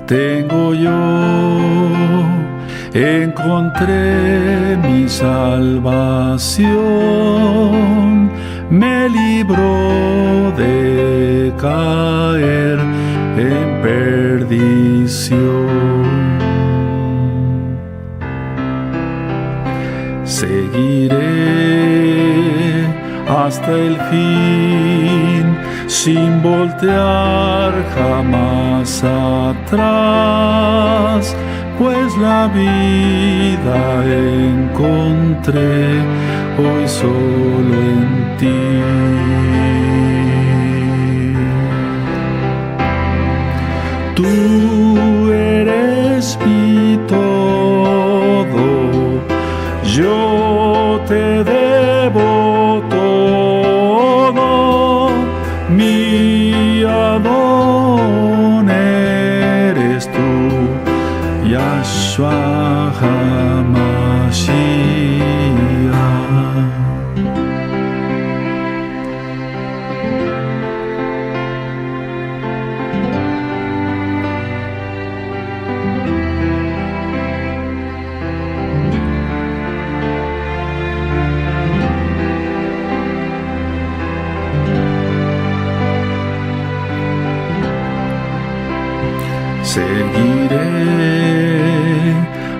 tengo yo, encontré mi salvación, me libró de caer en perdición. Seguiré hasta el fin, sin voltear jamás atrás, pues la vida encontré hoy solo en ti. Tú eres mi todo, yo te debo todo, mi Adón eres tú, Yahshua HaMashiach. Seguiré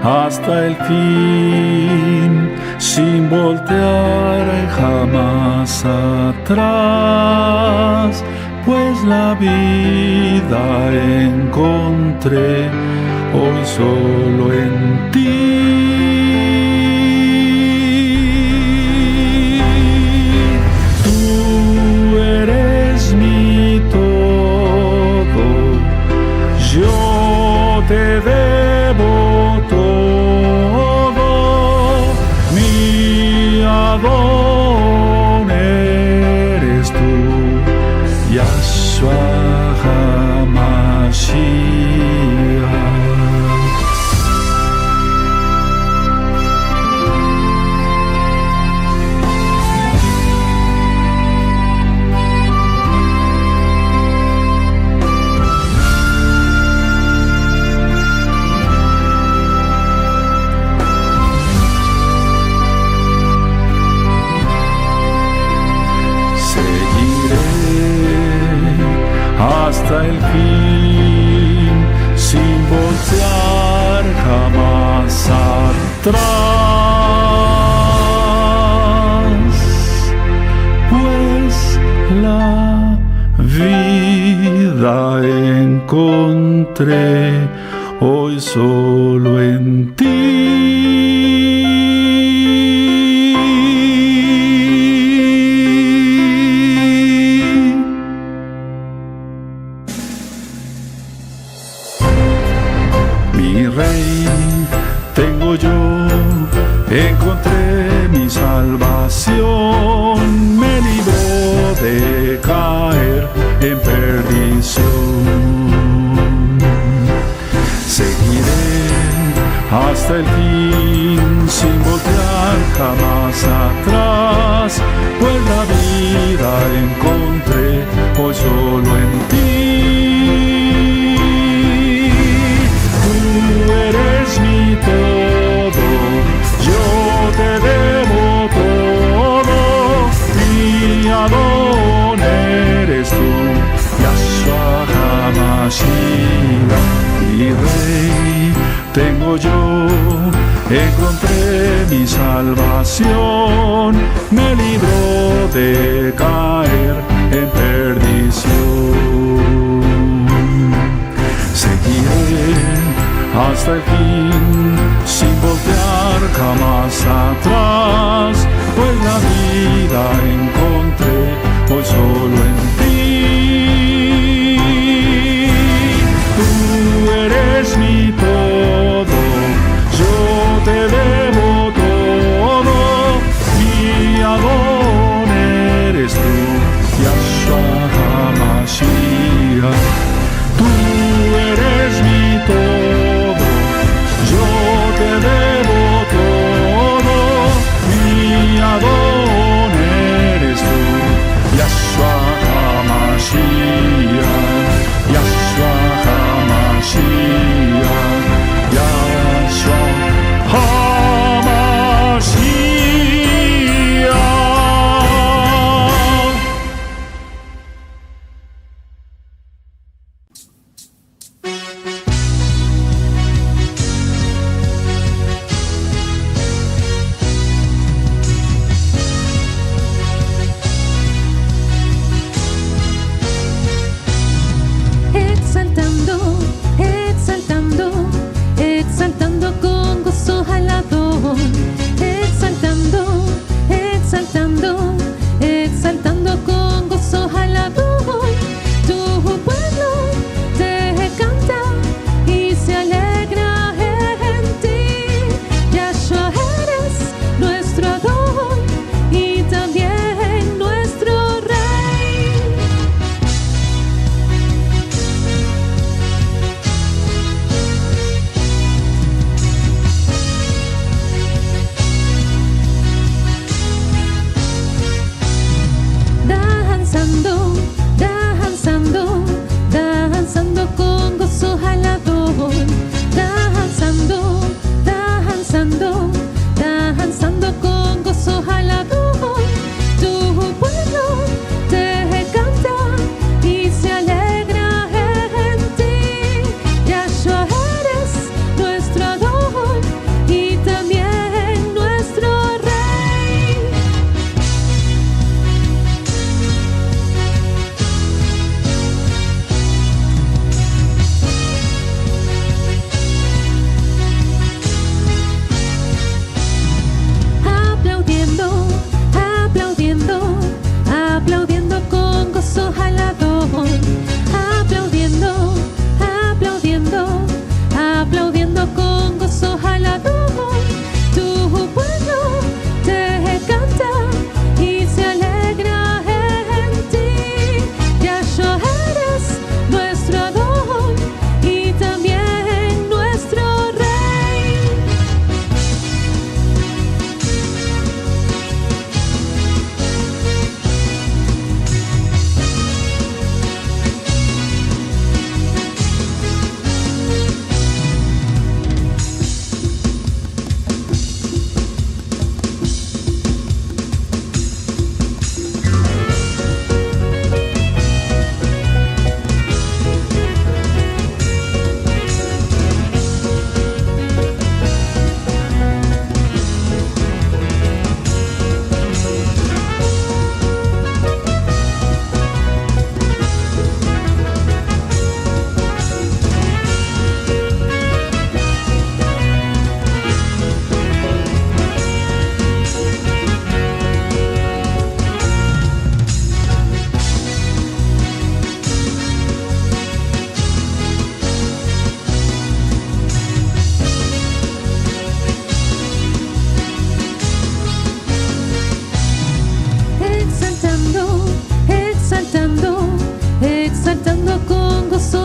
hasta el fin, sin voltear jamás atrás, pues la vida encontré hoy solo en ti. Tú eres mi todo, yo te debo todo, mi Adón eres tú, Yahshua HaMashiach. Hasta el fin, sin voltear jamás atrás, pues la vida encontré hoy solo en ti. Mi Rey, tengo yo, encontré mi salvación, me libró de caer en perdición. Seguiré hasta el fin, sin voltear jamás atrás, pues la vida encontré hoy solo en ti. Tú eres mi todo, yo te debo todo, mi Adón eres tú, Yahshua HaMashiach. Mi Rey, tengo yo, encontré mi salvación, me libró de caer en perdición. Seguiré hasta el fin, sin voltear jamás atrás, pues la vida encontré hoy solo en ti. Tú eres mi todo, yo te debo todo, mi Adón eres tú, Yahshua HaMashiach. Tú eres mi todo, yo te debo todo, mi Adón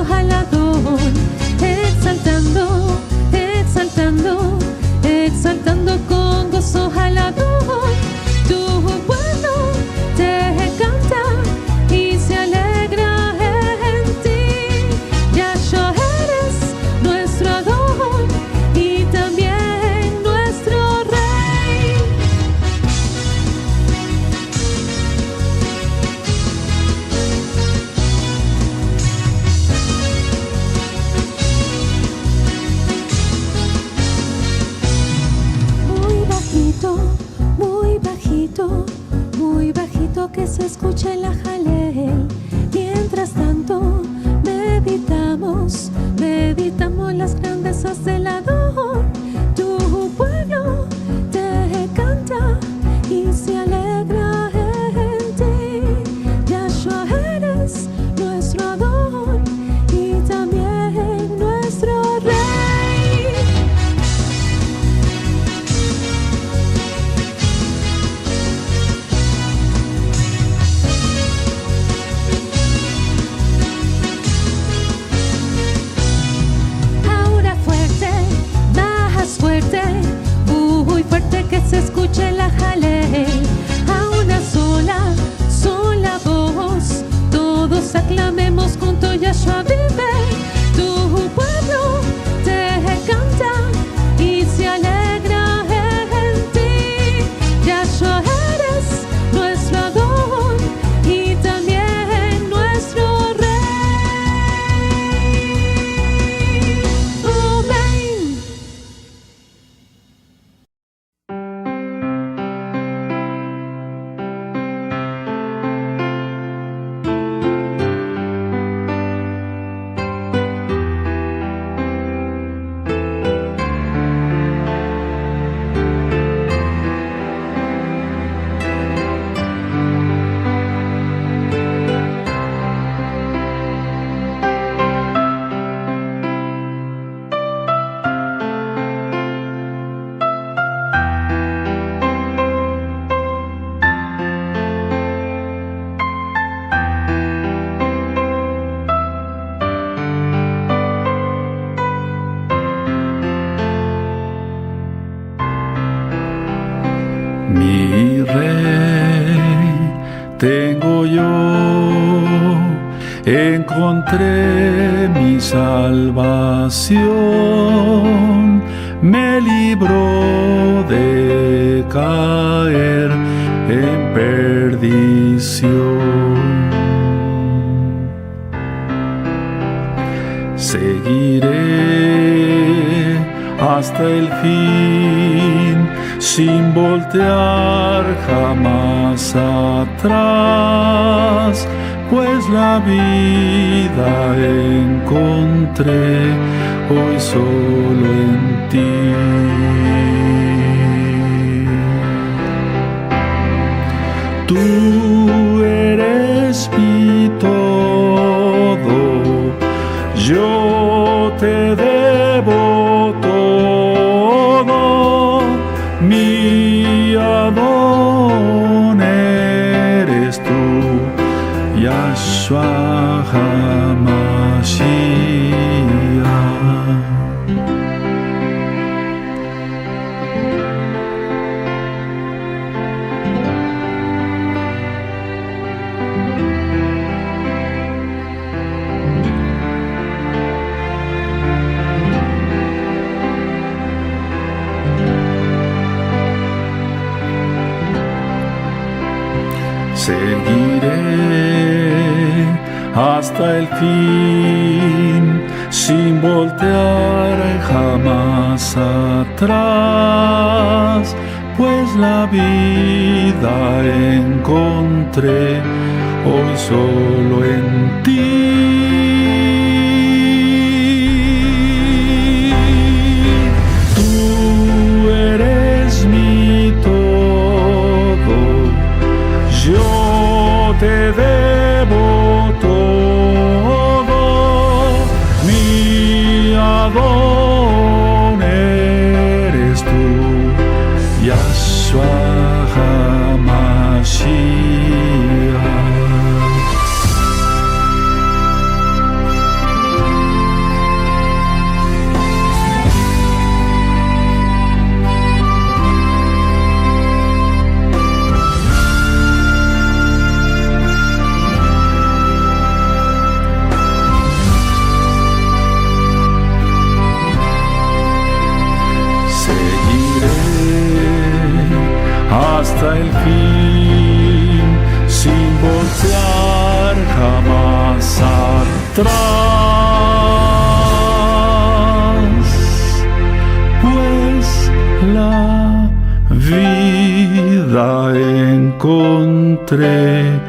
gozo al Adón, exaltando, exaltando, exaltando con gozo al Adón. Tu pueblo te canta y se alegra en ti. Yahshua eres nuestro Adón y también nuestro Rey. Muy bajito que se escuche la Jalel. Mientras tanto meditamos las grandezas del Adón. Tu pueblo te canta y se alegra en ti. Yahshua eres nuestro Adón y también nuestro Rey. Muy fuerte que se escuche la Jalel. A una sola voz, todos aclamemos junto. Yahshua vive. Tu pueblo te canta y se alegra en ti. Yahshua eres nuestro Adón y también nuestro Rey. Amén. Mi Rey tengo yo, encontré mi salvación, me libró de caer en perdición. Seguiré hasta el fin, sin voltear jamás atrás, pues la vida encontré hoy solo en ti. Tú eres mi todo, yo te debo todo, mi Adón eres tú, Yahshua HaMashiach. Seguiré hasta el fin, sin voltear jamás atrás, pues la vida encontré hoy solo en ti. Tú eres mi todo, yo te debo todo, mi Adón eres tú, Yahshua HaMashiach. hasta el fin, sin voltear jamás atrás, pues la vida encontré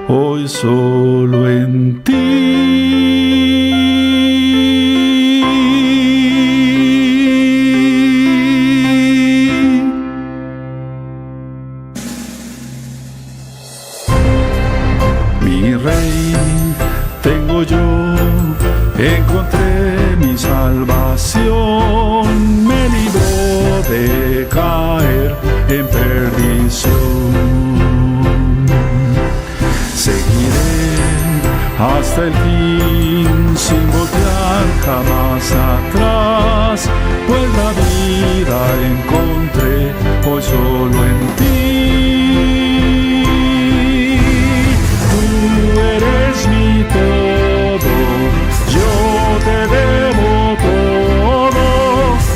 hoy solo en ti. Mi rey, tengo yo, encontré mi salvación, me libró de caer en perdición. Seguiré hasta el fin, sin voltear jamás atrás, pues la vida encontré hoy solo en ti. Tú eres mi todo, yo te debo todo,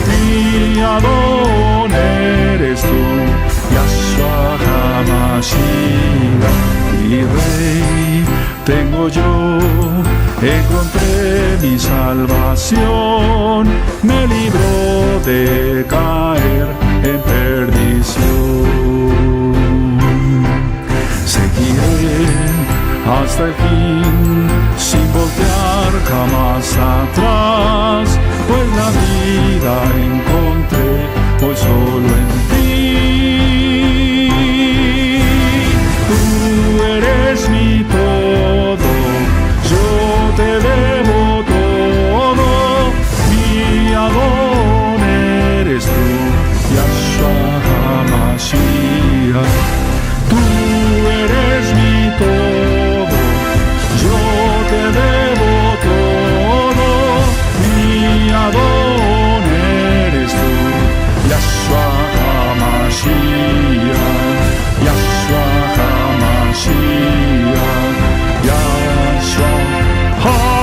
mi Adón eres tú, Yahshua HaMashiach. Mi rey, tengo yo, encontré mi salvación, me libró de caer en perdición. Seguiré hasta el fin, sin voltear jamás atrás, pues la vida encontré hoy solo en ti. Tú eres mi todo, yo te debo todo, mi Adón eres tú, Yahshua HaMashiach. Tú eres mi todo, yo te debo todo, mi Adón eres tú, Yahshua HaMashiach, Yahshua HaMashiach, Yahshua HaMashiach.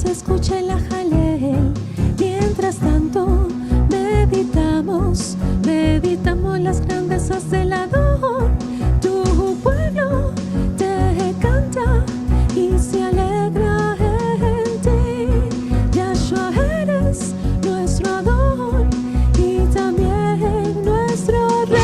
se escucha el ajalel. Mientras tanto, meditamos las grandezas del Adón. Tu pueblo te canta y se alegra en ti. Yahshua, eres nuestro Adón y también nuestro Rey.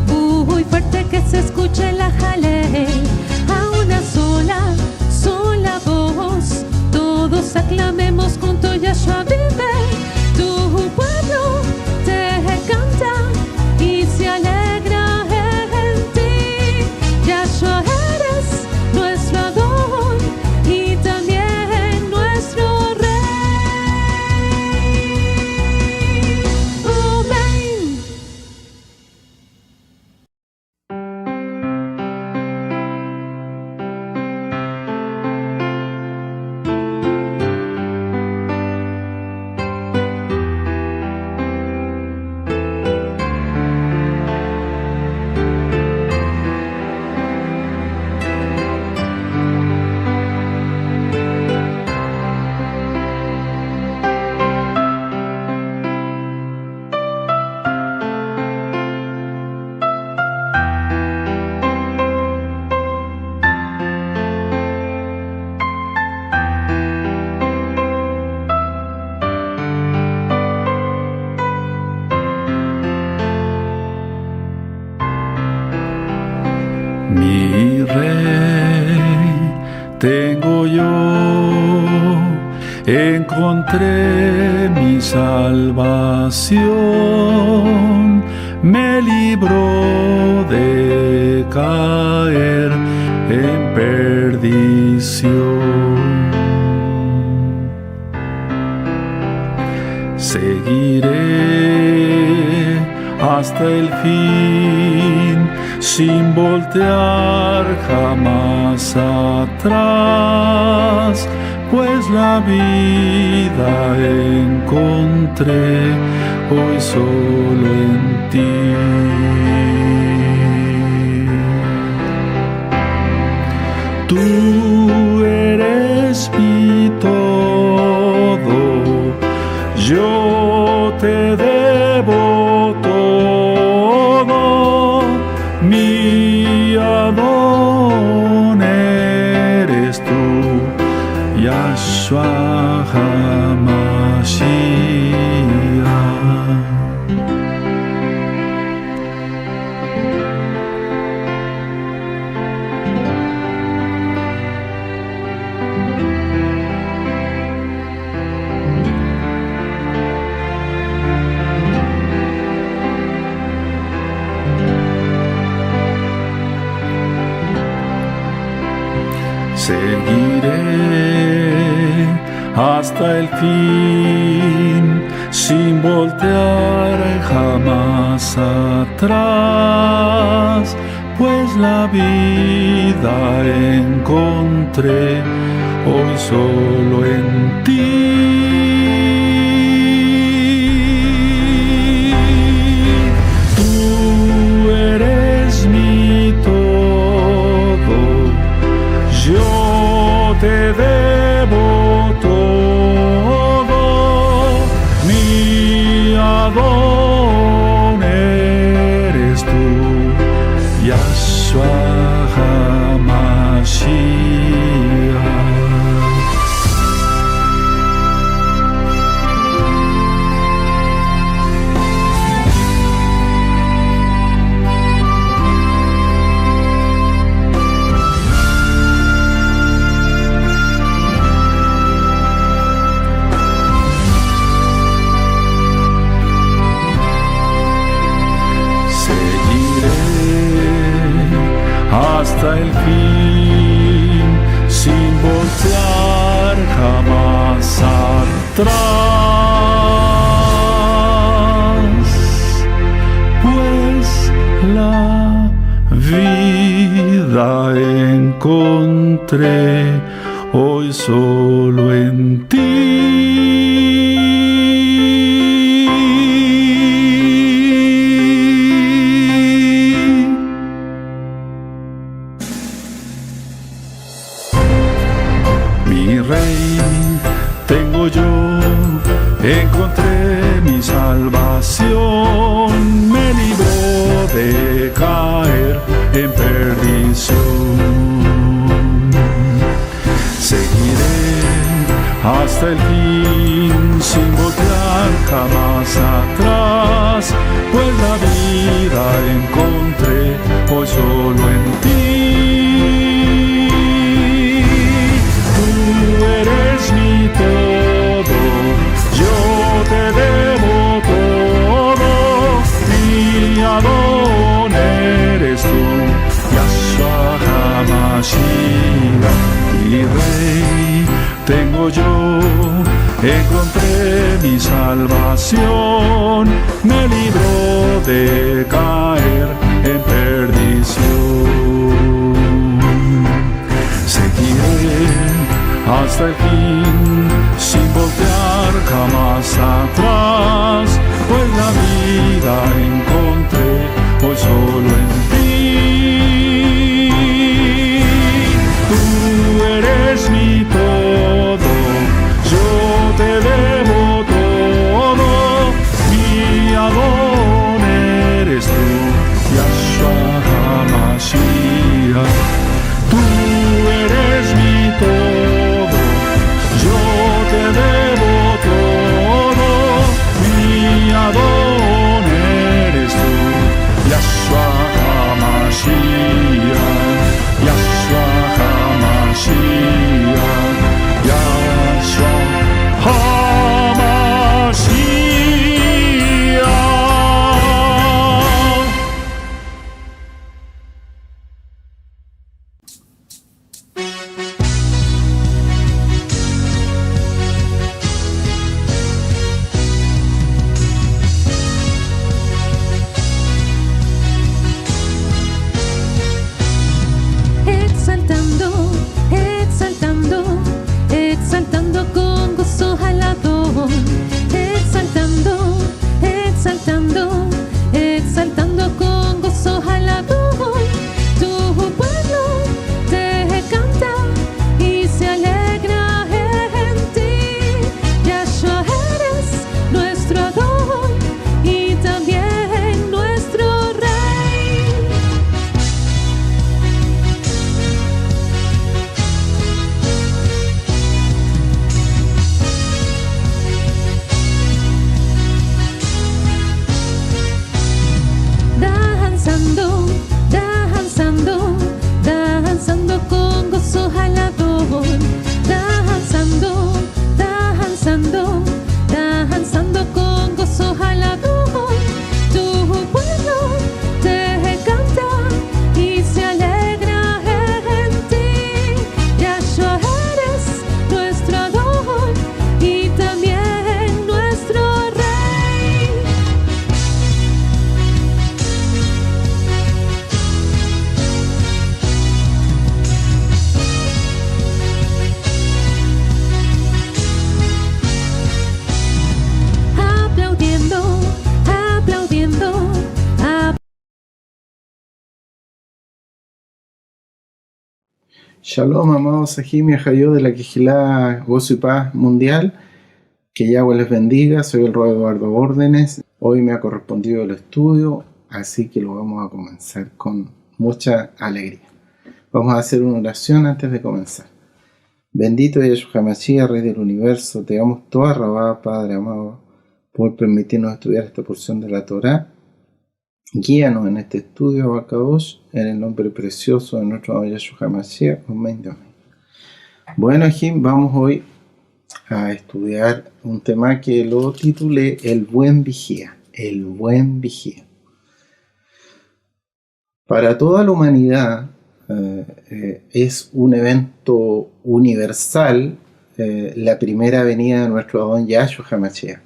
Muy fuerte que se escuche la jalel. A una sola voz, todos aclamemos junto. Yahshua vive. Tu pueblo te canta y se alegra en ti. Yahshua, eres nuestro Adón y también nuestro Rey. Amén. Mi Rey tengo yo, encontré mi salvación, me libró de caer en perdición. Seguiré hasta el fin, sin voltear jamás atrás, pues la vida encontré hoy solo en ti. Tú eres mi todo, yo te debo todo, mi Adón eres tú, Yahshua HaMashiach. Seguiré hasta el fin, sin voltear jamás atrás, pues la vida encontré hoy solo en ti. Tú eres mi todo, yo te debo todo, mi Adón eres tú, Yahshua HaMashiach. Hasta el fin, sin voltear jamás atrás, pues la vida encontré encontré hoy solo en ti. Mi rey, tengo yo, encontré mi salvación, me libró de caer en perdición. Seguiré hasta el fin sin voltear jamás atrás, pues la vida encontré hoy solo en ti. Tú eres mi todo, yo te debo todo, mi Adón eres tú, Yahshua HaMashiach. Mi rey, tengo yo, encontré mi salvación, me libró de caer en perdición. Seguiré hasta el fin sin voltear jamás atrás, pues la vida encontré hoy solo en ti. Tú eres mi todo, yo te debo todo, mi Adón eres tú, Yahshua HaMashiach. Tú eres mi todo, yo te debo todo, mi Adón eres tú, Yahshua HaMashiach, Yahshua HaMashiach, Yahshua HaMashiach. Exaltando, exaltando, exaltando con gozo al Adón. Exaltando, exaltando, exaltando con gozo al Adón. Tu pueblo te canta y se alegra en ti. Yahshua eres nuestro Adón y también nuestro Rey. Danzando, danzando, danzando con gozo al Adón. Danzando, danzando, danzando con gozo al Adón. Tu pueblo te canta y se alegra en ti. Yahshua eres nuestro Adón y también nuestro Rey. Aplaudiendo, aplaudiendo, Shalom, amados Sahim y Ajayó de la Quejilá Gozo y Paz Mundial. Que Yahweh les bendiga. Soy el Rey Eduardo Órdenes. Hoy me ha correspondido el estudio, así que lo vamos a comenzar con mucha alegría. Vamos a hacer una oración antes de comenzar. Bendito Yahshua HaMashiach, Rey del Universo, te damos toda Rabá, Padre amado, por permitirnos estudiar esta porción de la Torá. Guíanos en este estudio, Abacadosh, en el nombre precioso de nuestro amado Yahshua HaMashiach. Amén. Bueno, Jim, vamos hoy a estudiar un tema que lo titulé El Buen Vigía. El Buen Vigía. Para toda la humanidad es un evento universal la primera venida de nuestro Adón Yahshua HaMashiach.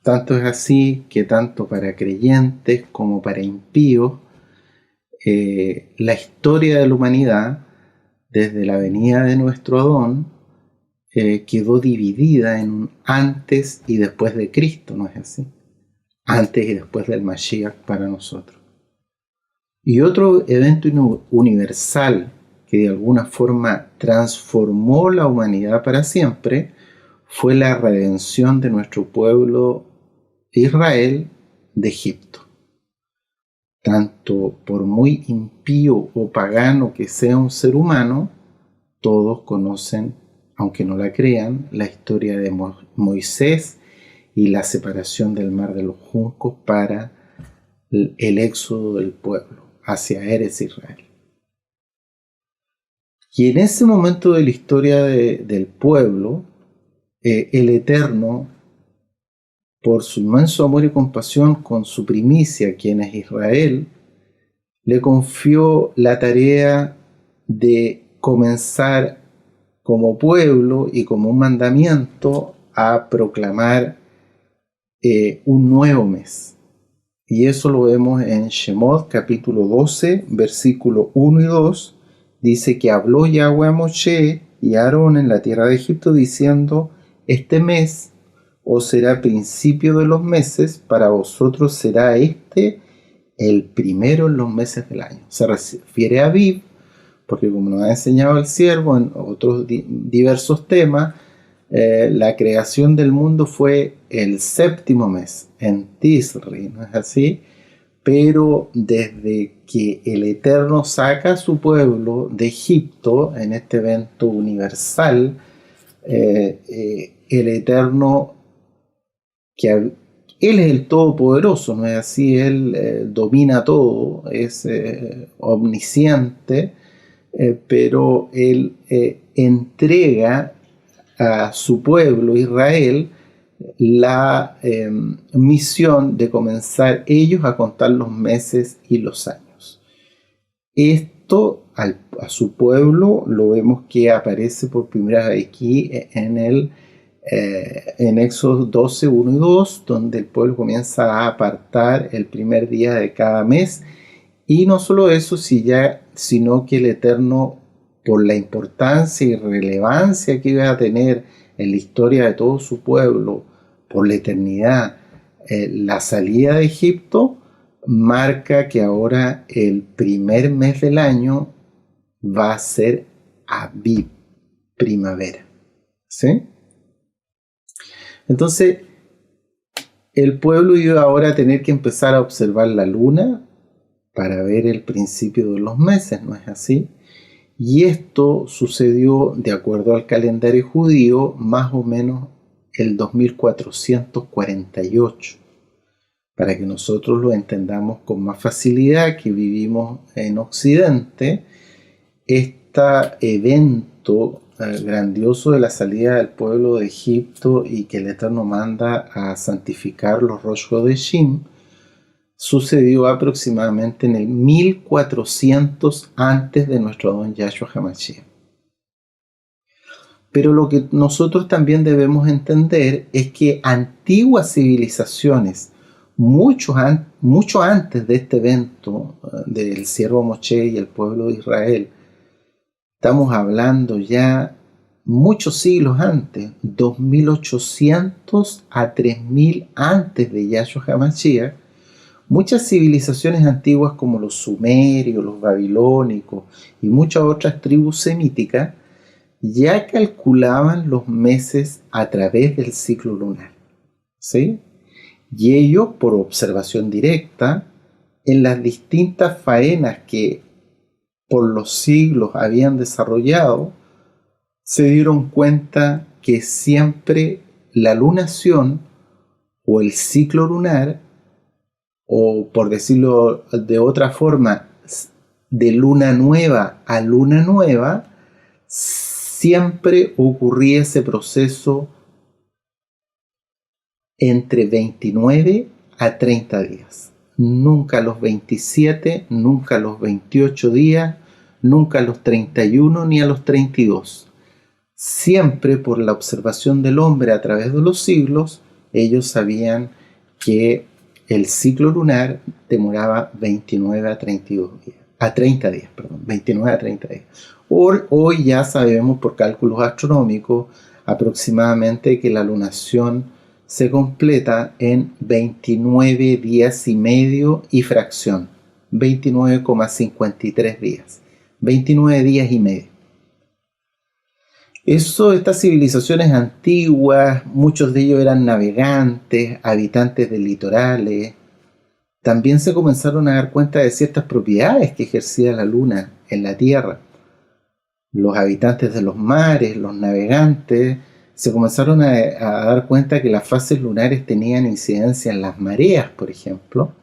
Tanto es así que tanto para creyentes como para impíos, la historia de la humanidad desde la venida de nuestro Adón, quedó dividida en un antes y después de Cristo, ¿no es así? Antes y después del Mashiach para nosotros. Y otro evento universal que de alguna forma transformó la humanidad para siempre fue la redención de nuestro pueblo Israel de Egipto. Tanto por muy impío o pagano que sea un ser humano, todos conocen, aunque no la crean, la historia de Moisés y la separación del mar de los juncos para el éxodo del pueblo hacia Eretz Israel. Y en ese momento de la historia del pueblo, el Eterno, por su inmenso amor y compasión con su primicia, quien es Israel, le confió la tarea de comenzar como pueblo y como un mandamiento a proclamar un nuevo mes. Y eso lo vemos en Shemot capítulo 12, versículo 1 y 2. Dice que habló Yahweh a Moshe y a Aarón en la tierra de Egipto diciendo: este mes os será principio de los meses, para vosotros será el primero en los meses del año. Se refiere a Aviv, porque como nos ha enseñado el siervo en otros diversos temas, la creación del mundo fue el séptimo mes, en Tisri, ¿no es así? Pero desde que el Eterno saca a su pueblo de Egipto, en este evento universal, el Eterno, que Él es el Todopoderoso, ¿no es así? Él domina todo, es omnisciente, pero Él entrega a su pueblo Israel la misión de comenzar ellos a contar los meses y los años. Esto a su pueblo lo vemos que aparece por primera vez aquí en Éxodo 12, 1 y 2, donde el pueblo comienza a apartar el primer día de cada mes. Y no solo eso, sino que el Eterno, por la importancia y relevancia que iba a tener en la historia de todo su pueblo, por la eternidad, la salida de Egipto, marca que ahora el primer mes del año va a ser Aviv, primavera. ¿Sí? Entonces, el pueblo iba ahora a tener que empezar a observar la luna para ver el principio de los meses, ¿no es así? Y esto sucedió, de acuerdo al calendario judío, más o menos el 2448, para que nosotros lo entendamos con más facilidad, que vivimos en Occidente. Este evento grandioso de la salida del pueblo de Egipto y que el Eterno manda a santificar los Rosh Hodeshim sucedió aproximadamente en el 1400 antes de nuestro Adón Yahshua HaMashiach. Pero lo que nosotros también debemos entender es que antiguas civilizaciones, mucho antes de este evento del siervo Moshe y el pueblo de Israel, estamos hablando ya muchos siglos antes, 2800 a 3000 antes de Yahshua HaMashiach, muchas civilizaciones antiguas como los sumerios, los babilónicos y muchas otras tribus semíticas ya calculaban los meses a través del ciclo lunar, ¿sí? Y ellos, por observación directa, en las distintas faenas que por los siglos habían desarrollado, se dieron cuenta que siempre la lunación o el ciclo lunar, o por decirlo de otra forma, de luna nueva a luna nueva, siempre ocurría ese proceso entre 29 a 30 días. Nunca los 27, nunca los 28 días, nunca los 31 ni a los 32. Siempre por la observación del hombre a través de los siglos, ellos sabían que el ciclo lunar demoraba 29 a 32 días. a 30 días, perdón, 29 a 30 días. Hoy ya sabemos por cálculos astronómicos aproximadamente que la lunación se completa en 29 días y medio y fracción, 29,53 días, 29 días y medio. Estas civilizaciones antiguas, muchos de ellos eran navegantes, habitantes de litorales, también se comenzaron a dar cuenta de ciertas propiedades que ejercía la luna en la Tierra. Los habitantes de los mares, los navegantes, se comenzaron a dar cuenta que las fases lunares tenían incidencia en las mareas, por ejemplo.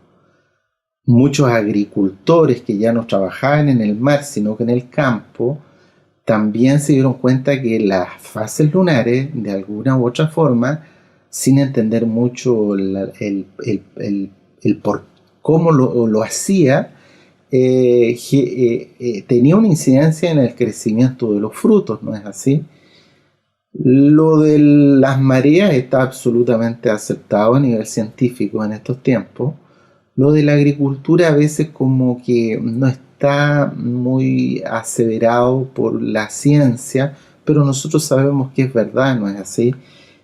Muchos agricultores que ya no trabajaban en el mar, sino que en el campo, también se dieron cuenta que las fases lunares, de alguna u otra forma, sin entender mucho el por cómo lo hacía, tenía una incidencia en el crecimiento de los frutos, ¿no es así? Lo de las mareas está absolutamente aceptado a nivel científico en estos tiempos. Lo de la agricultura a veces como que no está muy aseverado por la ciencia, pero nosotros sabemos que es verdad, ¿no es así?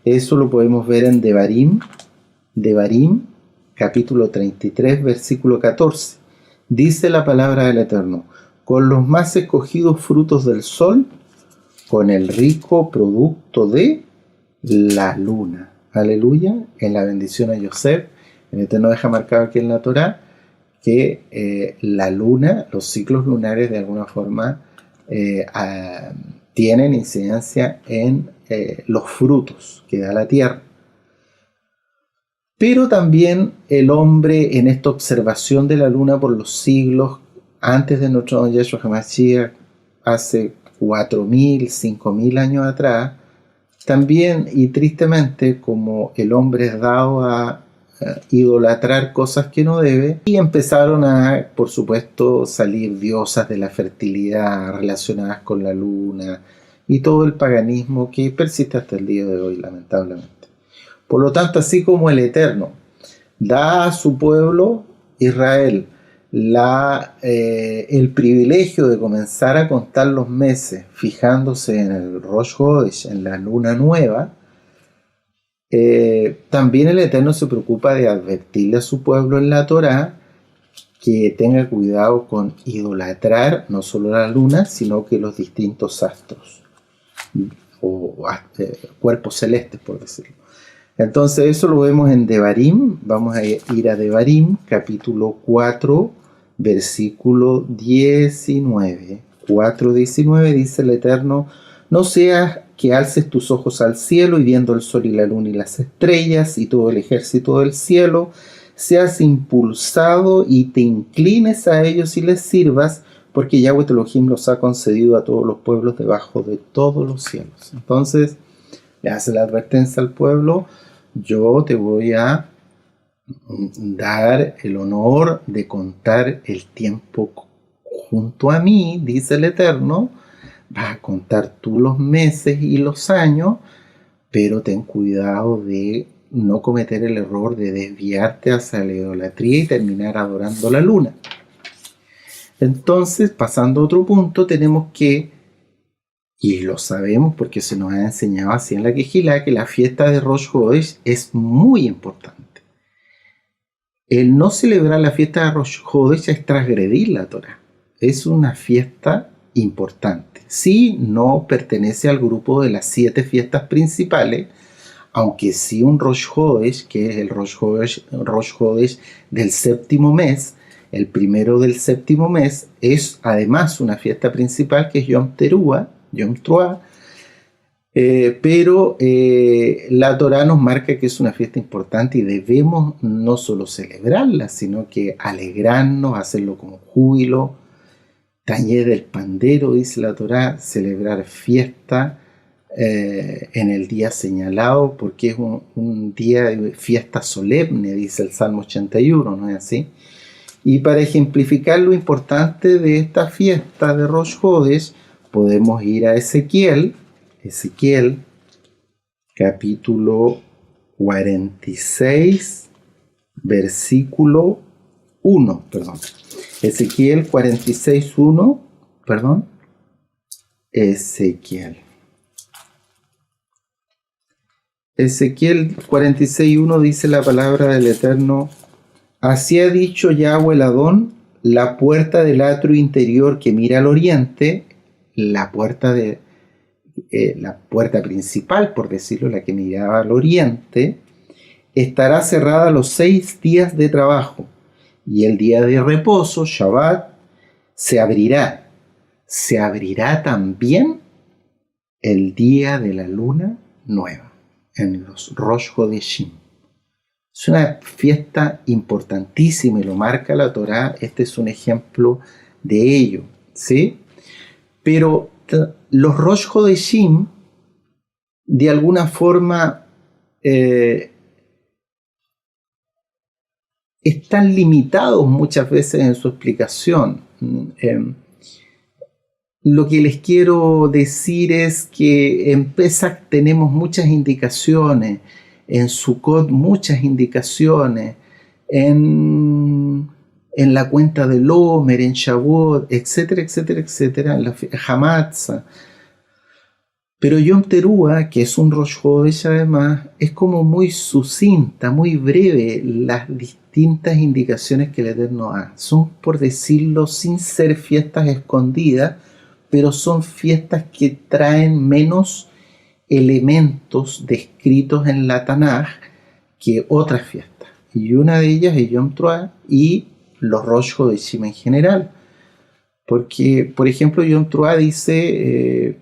Eso lo podemos ver en Devarim, capítulo 33, versículo 14. Dice la palabra del Eterno: con los más escogidos frutos del sol, con el rico producto de la luna. Aleluya, en la bendición a Yosef, el Eterno deja marcado aquí en la Torá que la luna, los ciclos lunares de alguna forma tienen incidencia en los frutos que da la tierra. Pero también el hombre, en esta observación de la luna por los siglos, antes de nuestro don Yeshua HaMashiach, hace 4.000, 5.000 años atrás, también y tristemente, como el hombre es dado a idolatrar cosas que no debe, y empezaron a, por supuesto, salir diosas de la fertilidad relacionadas con la luna y todo el paganismo que persiste hasta el día de hoy, lamentablemente. Por lo tanto, así como el Eterno da a su pueblo Israel el privilegio de comenzar a contar los meses fijándose en el Rosh Hodesh, en la luna nueva, también el Eterno se preocupa de advertirle a su pueblo en la Torá que tenga cuidado con idolatrar no solo la luna, sino que los distintos astros o cuerpos celestes, por decirlo. Entonces eso lo vemos en Devarim. Vamos a ir a Devarim, capítulo 4, versículo 19. 4:19 dice el Eterno: no seas que alces tus ojos al cielo y viendo el sol y la luna y las estrellas y todo el ejército del cielo, seas impulsado y te inclines a ellos y les sirvas, porque Yahweh Elohim los ha concedido a todos los pueblos debajo de todos los cielos. Entonces le hace la advertencia al pueblo: yo te voy a dar el honor de contar el tiempo junto a mí, dice el Eterno. Vas a contar tú los meses y los años, pero ten cuidado de no cometer el error de desviarte hacia la idolatría y terminar adorando la luna. Entonces, pasando a otro punto, tenemos que, y lo sabemos porque se nos ha enseñado así en la Kehilá, que la fiesta de Rosh Hodesh es muy importante. El no celebrar la fiesta de Rosh Hodesh es transgredir la Torá. Es una fiesta importante. Sí, no pertenece al grupo de las 7 fiestas principales, aunque sí un Rosh Hodesh, que es el Rosh Hodesh del séptimo mes, el primero del séptimo mes, es además una fiesta principal que es Yom Teruah, pero la Torá nos marca que es una fiesta importante y debemos no solo celebrarla, sino que alegrarnos, hacerlo con júbilo. Tañer del pandero, dice la Torá, celebrar fiesta en el día señalado, porque es un día de fiesta solemne, dice el Salmo 81, ¿no es así? Y para ejemplificar lo importante de esta fiesta de Rosh Hodesh, podemos ir a Ezequiel, capítulo 46, versículo 1, Ezequiel 46:1, perdón, Ezequiel 46:1 dice la palabra del Eterno: así ha dicho Yahweh el Adón, la puerta del atrio interior que mira al oriente, la puerta principal, por decirlo, la que miraba al oriente, estará cerrada los 6 días de trabajo, y el día de reposo, Shabbat, se abrirá. Se abrirá también el día de la luna nueva, en los Rosh Hodeshim. Es una fiesta importantísima y lo marca la Torá. Este es un ejemplo de ello, ¿sí? Pero los Rosh Hodeshim, de alguna forma, están limitados muchas veces en su explicación. Lo que les quiero decir es que en Pesach tenemos muchas indicaciones, en Sukkot muchas indicaciones, en la cuenta del Omer, en Shavuot, etcétera, etcétera, etcétera, en la Hamatzah. Pero Yom Teruah, que es un Rosh Hodesh además, es como muy sucinta, muy breve las distintas indicaciones que el Eterno da. Son, por decirlo, sin ser fiestas escondidas, pero son fiestas que traen menos elementos descritos en la Tanaj que otras fiestas. Y una de ellas es Yom Teruah y los Rosh Hodeshim en general. Porque, por ejemplo, Yom Teruah dice,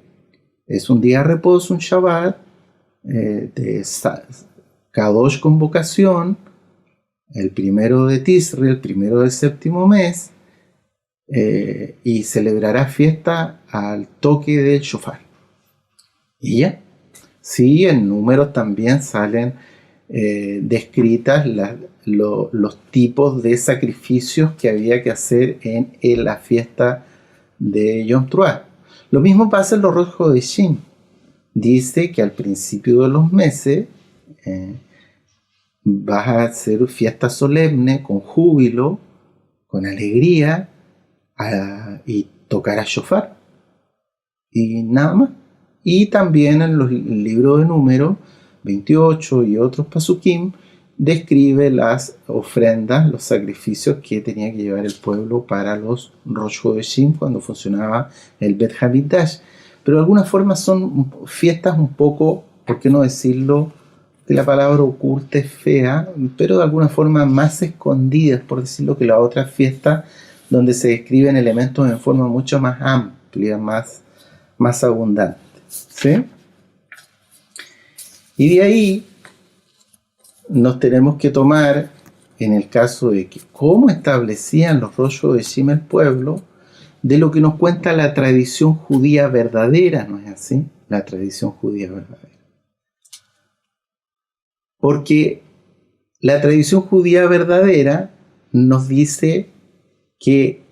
es un día de reposo, un Shabbat, de Kadosh convocación, el primero de Tisri, el primero del séptimo mes, y celebrará fiesta al toque del shofar. Y ya. Sí, en números también salen descritas los tipos de sacrificios que había que hacer en la fiesta de Yom Teruah. Lo mismo pasa en los Rosh Hodeshim. Dice que al principio de los meses vas a hacer fiesta solemne, con júbilo, con alegría, y tocar a shofar. Y nada más. Y también en los libros de Números 28 y otros pasukim describe las ofrendas, los sacrificios que tenía que llevar el pueblo para los Rosh Hodeshim cuando funcionaba el Bet Hamikdash. Pero de alguna forma son fiestas un poco, por qué no decirlo, que la palabra oculta es fea, pero de alguna forma más escondidas, por decirlo, que las otras fiestas donde se describen elementos en forma mucho más amplia, más abundante. ¿Sí? Y de ahí nos tenemos que tomar, en el caso de que cómo establecían los Rosh Hodeshim el pueblo, de lo que nos cuenta la tradición judía verdadera, ¿no es así? La tradición judía verdadera. Porque la tradición judía verdadera nos dice que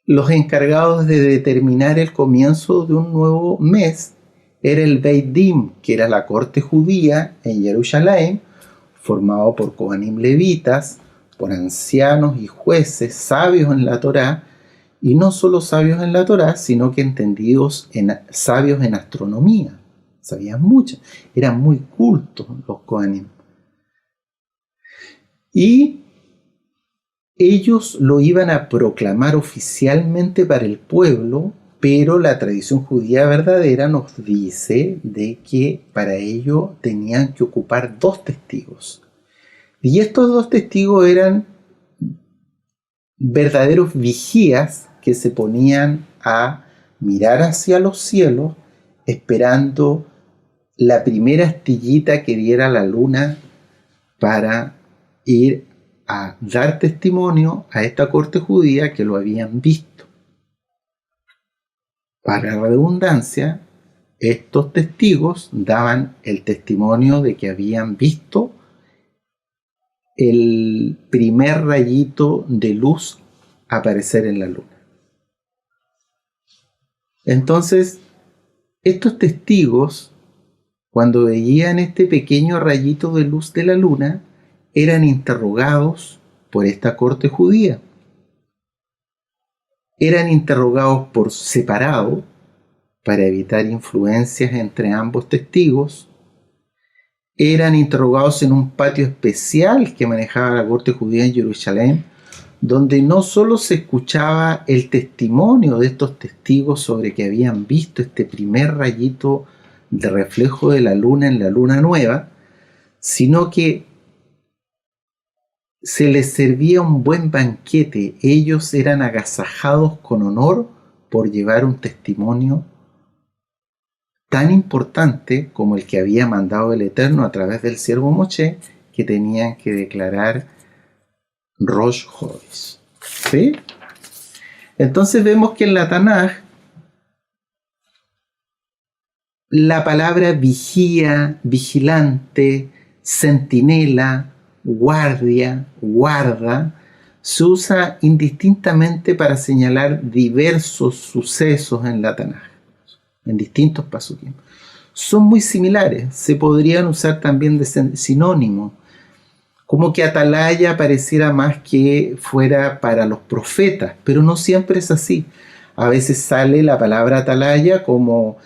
los encargados de determinar el comienzo de un nuevo mes era el Beit Din, que era la corte judía en Jerusalén, formado por Kohanim levitas, por ancianos y jueces sabios en la Torá, y no solo sabios en la Torá, sino que sabios en astronomía. Sabían mucho, eran muy cultos los Kohanim. Y ellos lo iban a proclamar oficialmente para el pueblo, pero la tradición judía verdadera nos dice de que para ello tenían que ocupar 2 testigos. Y estos 2 testigos eran verdaderos vigías que se ponían a mirar hacia los cielos esperando la primera astillita que diera la luna para ir a dar testimonio a esta corte judía que lo habían visto. Para la redundancia, estos testigos daban el testimonio de que habían visto el primer rayito de luz aparecer en la luna. Entonces, estos testigos, cuando veían este pequeño rayito de luz de la luna, eran interrogados por esta corte judía. eran interrogados por separado para evitar influencias entre ambos testigos, eran interrogados en un patio especial que manejaba la corte judía en Jerusalén, donde no solo se escuchaba el testimonio de estos testigos sobre que habían visto este primer rayito de reflejo de la luna en la luna nueva, sino que se les servía un buen banquete. Ellos eran agasajados con honor por llevar un testimonio tan importante como el que había mandado el Eterno a través del siervo Moshe, que tenían que declarar Rosh Chodesh. ¿Sí? Entonces vemos que en la Tanaj la palabra vigía, vigilante, centinela, guardia, guarda, se usa indistintamente para señalar diversos sucesos en la Tanaj, en distintos pasukim. Son muy similares, se podrían usar también de sinónimo, como que atalaya pareciera más que fuera para los profetas, pero no siempre es así. A veces sale la palabra atalaya como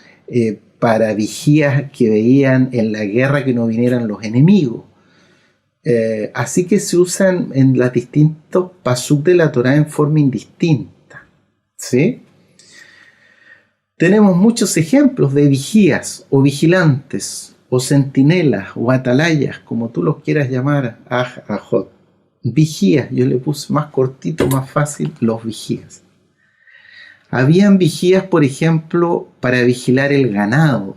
para vigías que veían en la guerra que no vinieran los enemigos. Así que se usan en los distintos pasuk de la Torá en forma indistinta, ¿sí? Tenemos muchos ejemplos de vigías o vigilantes o centinelas o atalayas, como tú los quieras llamar, ajot. Vigías, yo le puse más cortito, más fácil, los vigías. Habían vigías, por ejemplo, para vigilar el ganado,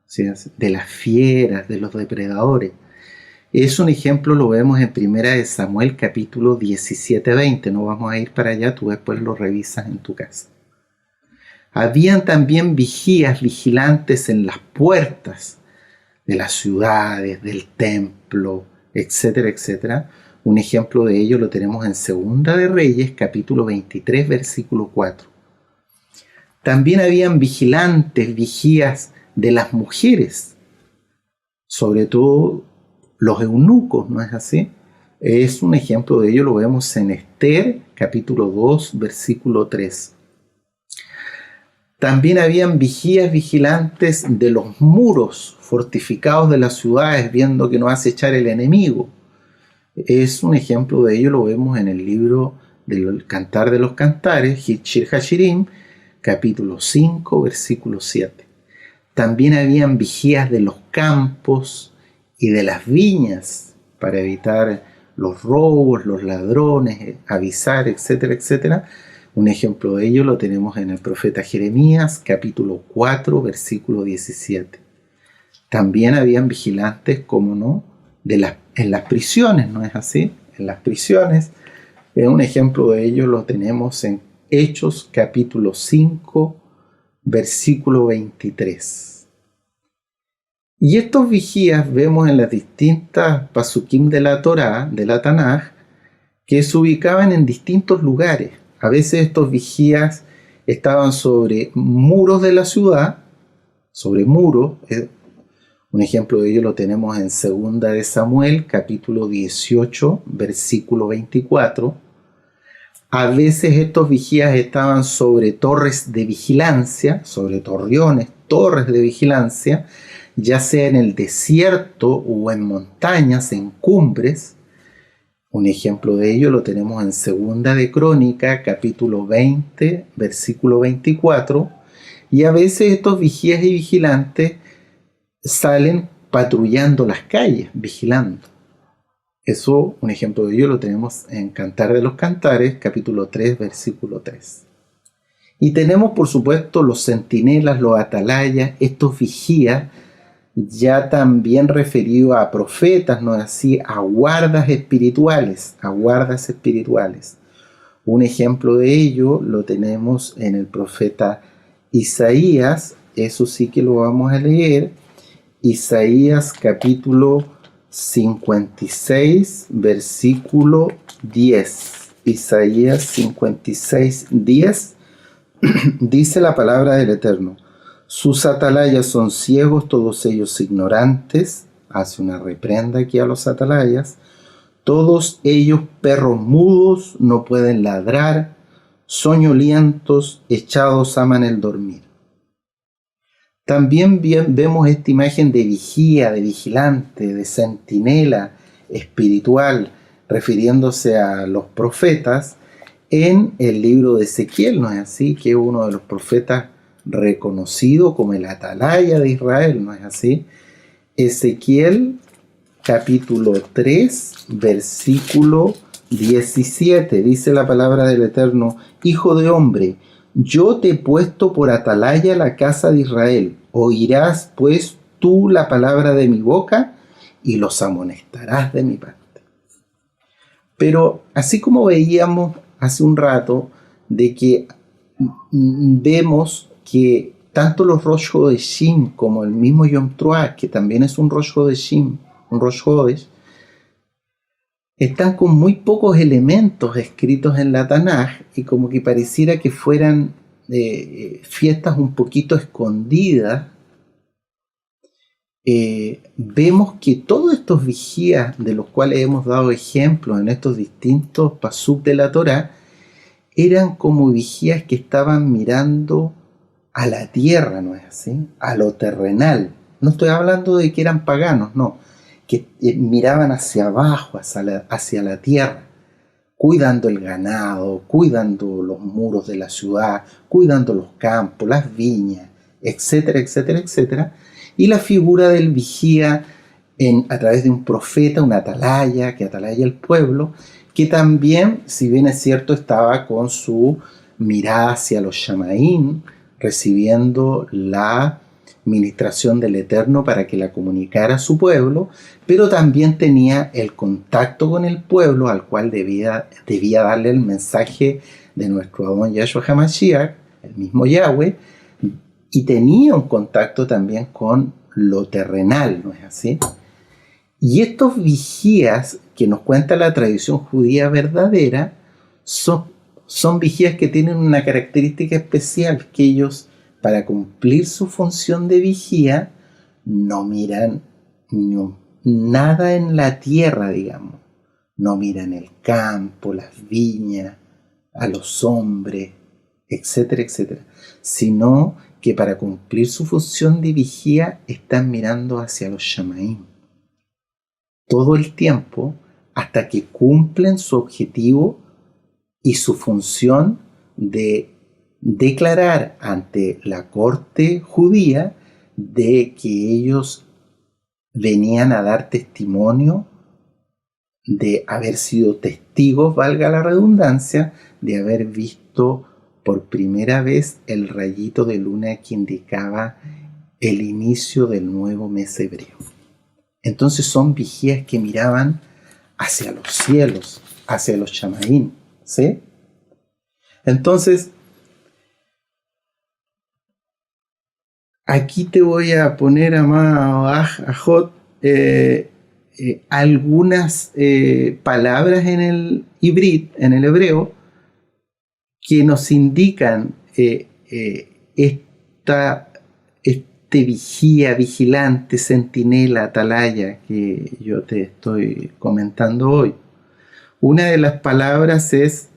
¿sí? De las fieras, de los depredadores. Es un ejemplo, lo vemos en 1 Samuel capítulo 17-20. No vamos a ir para allá, tú después lo revisas en tu casa. Habían también vigías, vigilantes en las puertas de las ciudades, del templo, etcétera, etcétera. Un ejemplo de ello lo tenemos en 2 de Reyes capítulo 23, versículo 4. También habían vigilantes, vigías de las mujeres, sobre todo los eunucos, ¿no es así? Es un ejemplo de ello, lo vemos en Esther, capítulo 2, versículo 3. También habían vigías vigilantes de los muros fortificados de las ciudades, viendo que no hace echar el enemigo. Es un ejemplo de ello, lo vemos en el libro del Cantar de los Cantares, Shir Hashirim, capítulo 5, versículo 7. También habían vigías de los campos y de las viñas para evitar los robos, los ladrones, avisar, etcétera, etcétera. Un ejemplo de ello lo tenemos en el profeta Jeremías, capítulo 4, versículo 17. También habían vigilantes, como no, en las prisiones, ¿no es así? En las prisiones. Un ejemplo de ello lo tenemos en Hechos, capítulo 5, versículo 23. Y estos vigías vemos en las distintas pasukim de la Torá, de la Tanaj, que se ubicaban en distintos lugares. A veces estos vigías estaban sobre muros de la ciudad, sobre muros. Un ejemplo de ello lo tenemos en 2 de Samuel, capítulo 18, versículo 24. A veces estos vigías estaban sobre torres de vigilancia, sobre torreones, torres de vigilancia, ya sea en el desierto o en montañas, en cumbres. Un ejemplo de ello lo tenemos en 2 de Crónica, capítulo 20, versículo 24. Y a veces estos vigías y vigilantes salen patrullando las calles, vigilando. Eso, un ejemplo de ello lo tenemos en Cantar de los Cantares, capítulo 3, versículo 3. Y tenemos, por supuesto, los centinelas, los atalayas, estos vigías, ya también referido a profetas, ¿no es así? A guardas espirituales, Un ejemplo de ello lo tenemos en el profeta Isaías, eso sí que lo vamos a leer, Isaías capítulo 56, versículo 10. Isaías 56, 10, dice la palabra del Eterno: sus atalayas son ciegos, todos ellos ignorantes. Hace una reprenda aquí a los atalayas. Todos ellos perros mudos, no pueden ladrar. soñolientos, echados aman el dormir. También vemos esta imagen de vigía, de vigilante, de centinela espiritual, refiriéndose a los profetas en el libro de Ezequiel, ¿no es así? Que es uno de los profetas reconocido como el atalaya de Israel, ¿no es así? Ezequiel capítulo 3, versículo 17, dice la palabra del Eterno: Hijo de hombre, yo te he puesto por atalaya la casa de Israel. Oirás pues tú la palabra de mi boca y los amonestarás de mi parte. Pero así como veíamos hace un rato, de que vemos que tanto los Rosh Hodeshim como el mismo Yom Teruah, que también es un Rosh Hodeshim, un Rosh Hodesh, están con muy pocos elementos escritos en la Tanaj y como que pareciera que fueran fiestas un poquito escondidas. Vemos que todos estos vigías de los cuales hemos dado ejemplos en estos distintos pasuk de la Torá eran como vigías que estaban mirando a la tierra, ¿no es así? A lo terrenal. No estoy hablando de que eran paganos, no, que miraban hacia abajo, hacia la tierra, cuidando el ganado, cuidando los muros de la ciudad, cuidando los campos, las viñas, etcétera, etcétera, etcétera. Y la figura del vigía a través de un profeta, una atalaya, que atalaya el pueblo, que también, si bien es cierto, estaba con su mirada hacia los Shamaín, recibiendo la ministración del Eterno para que la comunicara a su pueblo, pero también tenía el contacto con el pueblo al cual debía darle el mensaje de nuestro Adón Yahshua HaMashiach, el mismo Yahweh, y tenía un contacto también con lo terrenal, ¿no es así? Y estos vigías que nos cuenta la tradición judía verdadera son vigías que tienen una característica especial, que ellos, para cumplir su función de vigía, no miran nada en la tierra, digamos. No miran el campo, las viñas, a los hombres, etcétera, etcétera. Sino que para cumplir su función de vigía están mirando hacia los Shamaim todo el tiempo hasta que cumplen su objetivo y su función de declarar ante la corte judía de que ellos venían a dar testimonio de haber sido testigos, valga la redundancia, de haber visto por primera vez el rayito de luna que indicaba el inicio del nuevo mes hebreo. Entonces son vigías que miraban hacia los cielos, hacia los Shamaín, ¿sí? Entonces, aquí te voy a poner, amado Ajot, algunas palabras en el hibrid, en el hebreo, que nos indican este vigía, vigilante, centinela, atalaya que yo te estoy comentando hoy. Una de las palabras es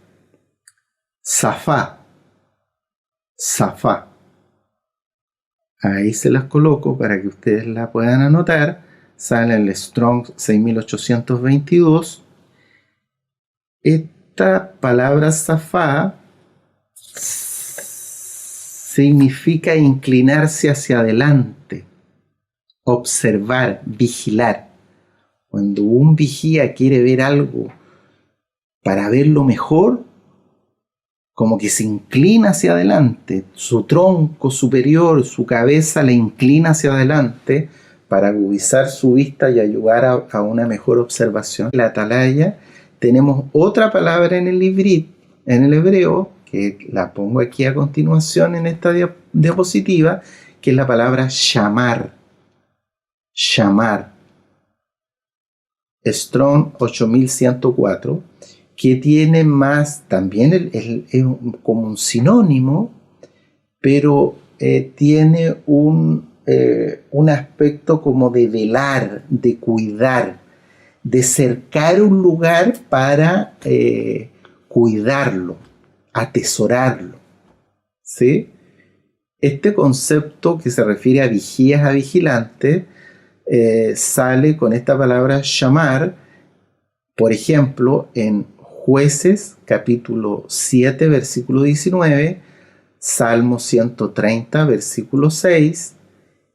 Safá. Safá. Ahí se las coloco para que ustedes la puedan anotar. Sale en el Strong 6822. Esta palabra Safá significa inclinarse hacia adelante, observar, vigilar. Cuando un vigía quiere ver algo para verlo mejor, como que se inclina hacia adelante, su tronco superior, su cabeza le inclina hacia adelante para agudizar su vista y ayudar a una mejor observación. La atalaya, tenemos otra palabra en el ivrit, en el hebreo, que la pongo aquí a continuación en esta diapositiva, que es la palabra shamar. Shamar. Strong 8104, que tiene más, también es como un sinónimo, pero tiene un aspecto como de velar, de cuidar, de cercar un lugar para cuidarlo, atesorarlo, ¿sí? Este concepto que se refiere a vigías, a vigilantes, sale con esta palabra shamar, por ejemplo, en Jueces capítulo 7, versículo 19, Salmo 130, versículo 6,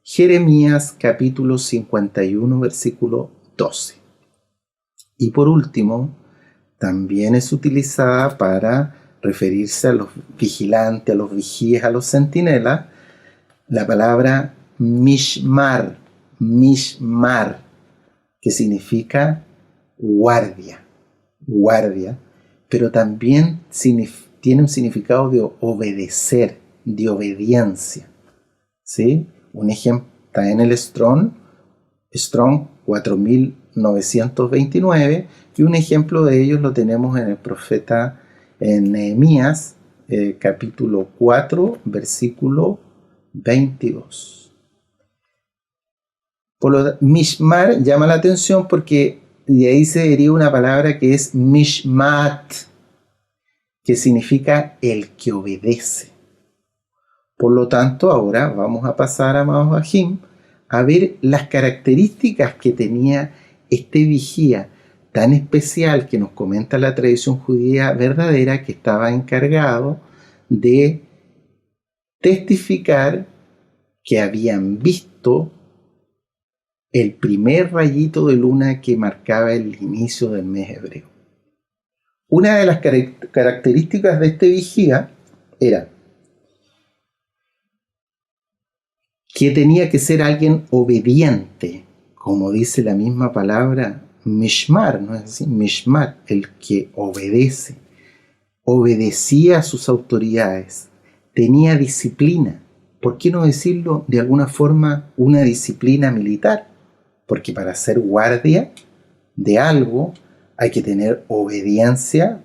Jeremías capítulo 51, versículo 12. Y por último, también es utilizada para referirse a los vigilantes, a los vigías, a los centinelas, la palabra mishmar, que significa guardia, pero también tiene un significado de obedecer, de obediencia, ¿sí? Un ejemplo está en el Strong 4929, y un ejemplo de ellos lo tenemos en el profeta en Nehemías, capítulo 4, versículo 22. Mishmar llama la atención porque de ahí se deriva una palabra que es mishmat, que significa el que obedece. Por lo tanto, ahora vamos a pasar, amados Bajim, a ver las características que tenía este vigía tan especial que nos comenta la tradición judía verdadera, que estaba encargado de testificar que habían visto el primer rayito de luna que marcaba el inicio del mes hebreo. Una de las características de este vigía era que tenía que ser alguien obediente, como dice la misma palabra mishmar, ¿no es así? Mishmar, el que obedece. Obedecía a sus autoridades, tenía disciplina. ¿Por qué no decirlo de alguna forma una disciplina militar? Porque para ser guardia de algo hay que tener obediencia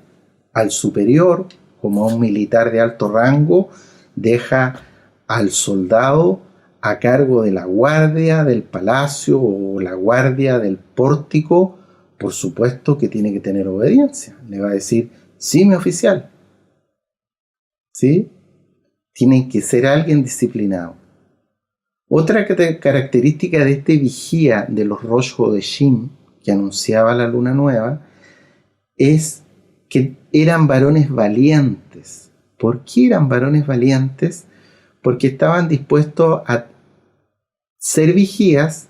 al superior, como un militar de alto rango deja al soldado a cargo de la guardia del palacio o la guardia del pórtico. Por supuesto que tiene que tener obediencia. Le va a decir, sí, mi oficial. ¿Sí? Tienen que ser alguien disciplinado. Otra característica de este vigía de los Rosh Hodeshim, que anunciaba la luna nueva, es que eran varones valientes. ¿Por qué eran varones valientes? Porque estaban dispuestos a ser vigías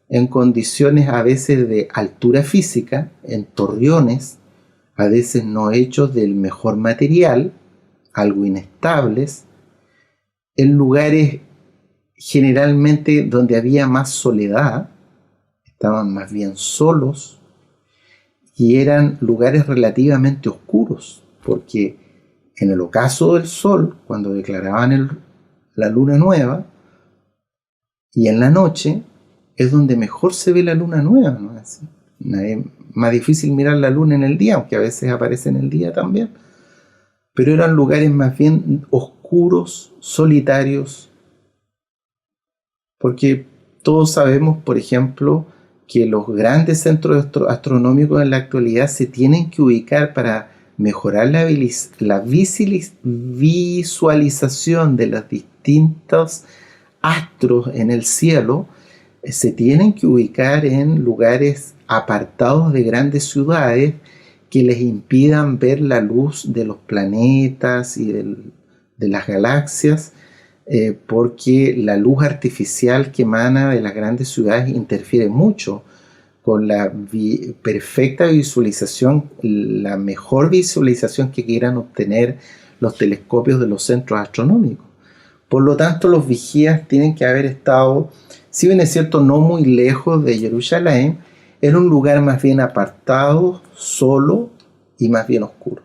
en condiciones a veces de altura física, en torreones, a veces no hechos del mejor material, algo inestables, en lugares generalmente donde había más soledad, estaban más bien solos, y eran lugares relativamente oscuros, porque en el ocaso del sol, cuando declaraban la luna nueva, y en la noche es donde mejor se ve la luna nueva, ¿no es así? Es más difícil mirar la luna en el día, aunque a veces aparece en el día también, pero eran lugares más bien oscuros, solitarios, porque todos sabemos, por ejemplo, que los grandes centros astronómicos en la actualidad se tienen que ubicar para mejorar la visualización de los distintos astros en el cielo. Se tienen que ubicar en lugares apartados de grandes ciudades que les impidan ver la luz de los planetas y de las galaxias, porque la luz artificial que emana de las grandes ciudades interfiere mucho con la perfecta visualización, la mejor visualización que quieran obtener los telescopios de los centros astronómicos. Por lo tanto, los vigías tienen que haber estado, si bien es cierto, no muy lejos de Jerusalén, era un lugar más bien apartado, solo y más bien oscuro.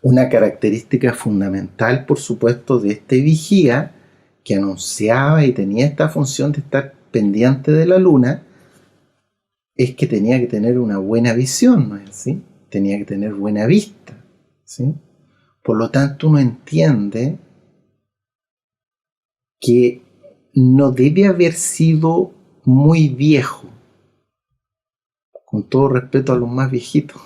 Una característica fundamental, por supuesto, de este vigía, que anunciaba y tenía esta función de estar pendiente de la luna, es que tenía que tener una buena visión, ¿no es así? Tenía que tener buena vista, ¿sí? Por lo tanto, uno entiende que no debe haber sido muy viejo con todo respeto a los más viejitos,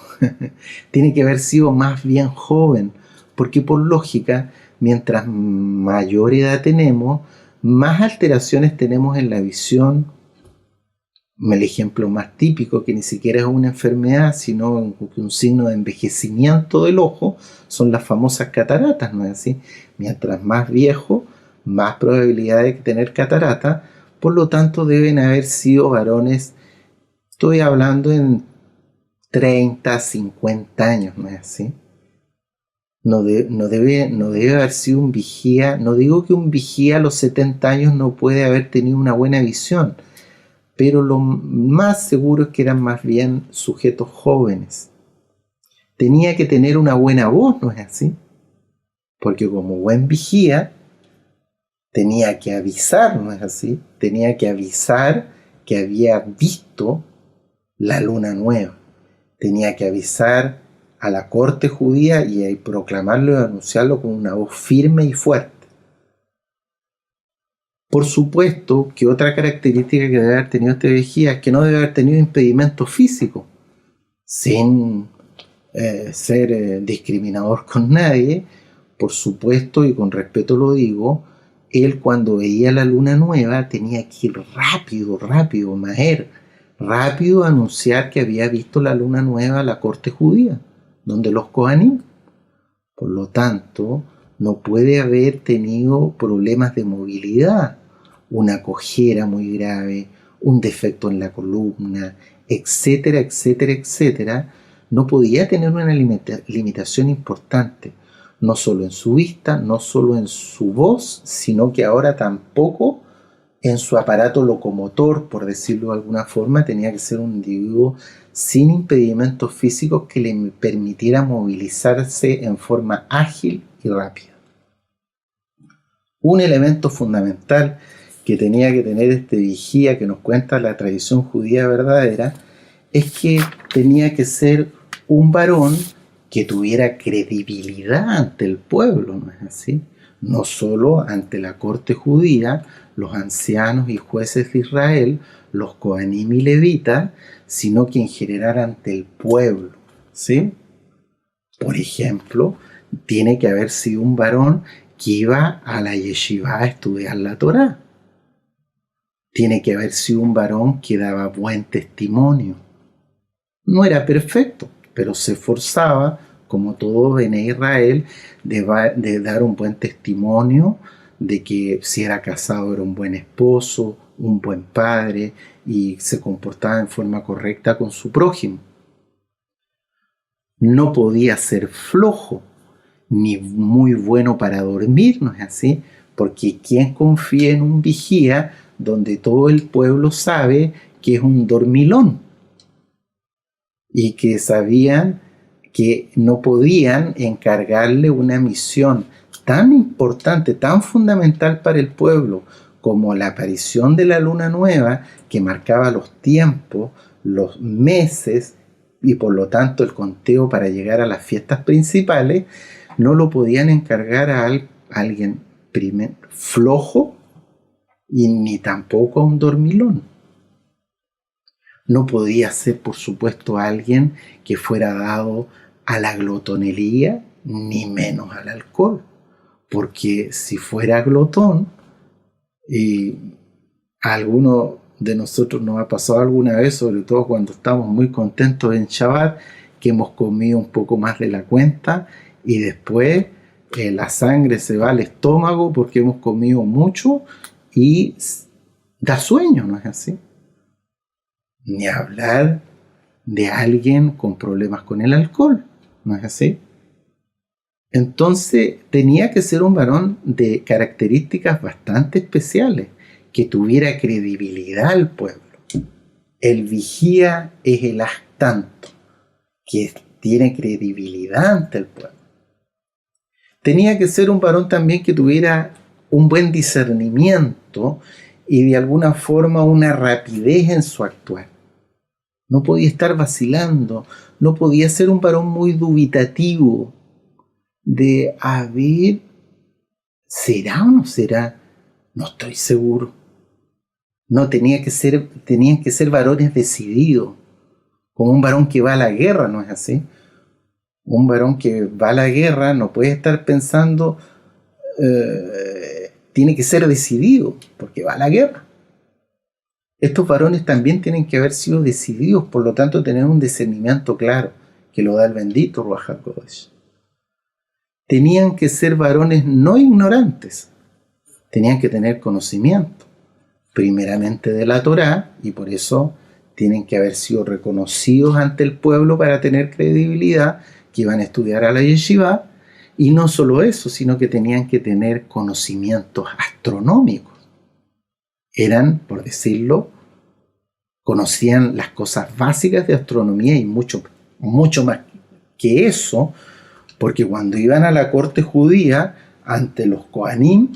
tiene que haber sido más bien joven, porque por lógica, mientras mayor edad tenemos, más alteraciones tenemos en la visión. El ejemplo más típico, que ni siquiera es una enfermedad, sino un signo de envejecimiento del ojo, son las famosas cataratas, ¿no es así? Mientras más viejo, más probabilidad de tener catarata, por lo tanto deben haber sido varones, estoy hablando en 30, 50 años, ¿no es así? No debe haber sido un vigía. No digo que un vigía a los 70 años no puede haber tenido una buena visión, pero lo más seguro es que eran más bien sujetos jóvenes. Tenía que tener una buena voz, ¿no es así? Porque como buen vigía tenía que avisar, ¿no es así? Tenía que avisar que había visto la luna nueva. Tenía que avisar a la corte judía y proclamarlo y anunciarlo con una voz firme y fuerte. Por supuesto que otra característica que debe haber tenido este vigía es que no debe haber tenido impedimento físico, sin ser discriminador con nadie. Por supuesto, y con respeto lo digo, él cuando veía la luna nueva tenía que ir rápido a anunciar que había visto la luna nueva a la corte judía, donde los Kohanim. Por lo tanto, no puede haber tenido problemas de movilidad, una cojera muy grave, un defecto en la columna, etcétera, etcétera, etcétera. No podía tener una limitación importante, no solo en su vista, no solo en su voz, sino que ahora tampoco en su aparato locomotor, por decirlo de alguna forma. Tenía que ser un individuo sin impedimentos físicos que le permitiera movilizarse en forma ágil y rápida. Un elemento fundamental que tenía que tener este vigía que nos cuenta la tradición judía verdadera es que tenía que ser un varón que tuviera credibilidad ante el pueblo, ¿no es así? No solo ante la corte judía, los ancianos y jueces de Israel, los Kohanim y levitas, sino que en general ante el pueblo, ¿sí? Por ejemplo, tiene que haber sido un varón que iba a la yeshivá a estudiar la Torá. Tiene que haber sido un varón que daba buen testimonio. No era perfecto, pero se esforzaba, como todo en Israel, de dar un buen testimonio, de que si era casado era un buen esposo, un buen padre, y se comportaba en forma correcta con su prójimo. No podía ser flojo, ni muy bueno para dormir, ¿no es así? Porque ¿quién confía en un vigía donde todo el pueblo sabe que es un dormilón? Y que sabían que no podían encargarle una misión tan importante, tan fundamental para el pueblo, como la aparición de la luna nueva, que marcaba los tiempos, los meses, y por lo tanto el conteo para llegar a las fiestas principales. No lo podían encargar a alguien flojo, y ni tampoco a un dormilón. No podía ser, por supuesto, alguien que fuera dado a la glotonería, ni menos al alcohol, porque si fuera glotón, y a alguno de nosotros nos ha pasado alguna vez, sobre todo cuando estamos muy contentos en Shabbat, que hemos comido un poco más de la cuenta y después la sangre se va al estómago porque hemos comido mucho y da sueño, ¿no es así? Ni hablar de alguien con problemas con el alcohol, ¿no es así? Entonces tenía que ser un varón de características bastante especiales, que tuviera credibilidad al pueblo. El vigía es el tanto, que tiene credibilidad ante el pueblo. Tenía que ser un varón también que tuviera un buen discernimiento y de alguna forma una rapidez en su actuar. No podía estar vacilando, no podía ser un varón muy dubitativo de, a ver, ¿será o no será? No estoy seguro. No, tenían que ser varones decididos, como un varón que va a la guerra, ¿no es así? Un varón que va a la guerra no puede estar pensando, tiene que ser decidido, porque va a la guerra. Estos varones también tienen que haber sido decididos, por lo tanto tener un discernimiento claro, que lo da el bendito Ruach HaKodesh. Tenían que ser varones no ignorantes, tenían que tener conocimiento, primeramente de la Torá, y por eso tienen que haber sido reconocidos ante el pueblo para tener credibilidad, que iban a estudiar a la yeshiva, y no solo eso, sino que tenían que tener conocimientos astronómicos. Eran, por decirlo, conocían las cosas básicas de astronomía y mucho más que eso, porque cuando iban a la corte judía, ante los Kohanim,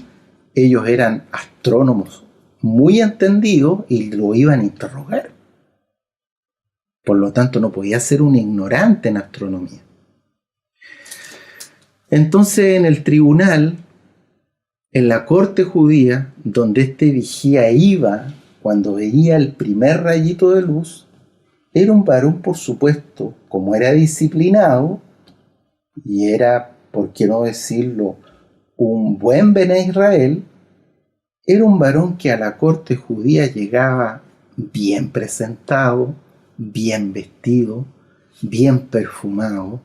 ellos eran astrónomos muy entendidos y lo iban a interrogar. Por lo tanto, no podía ser un ignorante en astronomía. Entonces, en el tribunal, en la corte judía, donde este vigía iba cuando veía el primer rayito de luz, era un varón, por supuesto, como era disciplinado, y era, por qué no decirlo, un buen Bené Israel, era un varón que a la corte judía llegaba bien presentado, bien vestido, bien perfumado,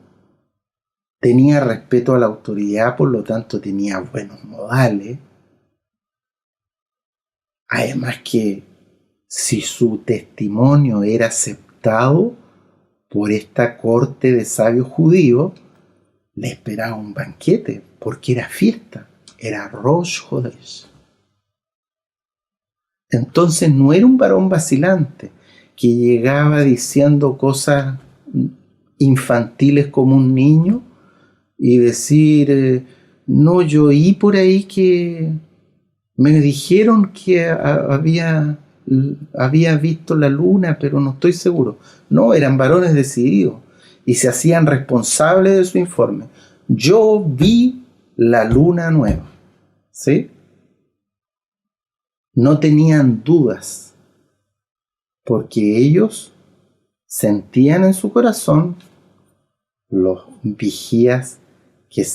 tenía respeto a la autoridad, por lo tanto tenía buenos modales. Además que si su testimonio era aceptado por esta corte de sabios judíos, le esperaba un banquete, porque era fiesta, era Rosh Hodesh. Entonces no era un varón vacilante que llegaba diciendo cosas infantiles como un niño y decir, no, yo oí por ahí que me dijeron que había visto la luna, pero no estoy seguro. No, eran varones decididos y se hacían responsables de su informe. Yo vi la luna nueva, ¿sí? No tenían dudas, porque ellos sentían en su corazón, los vigías que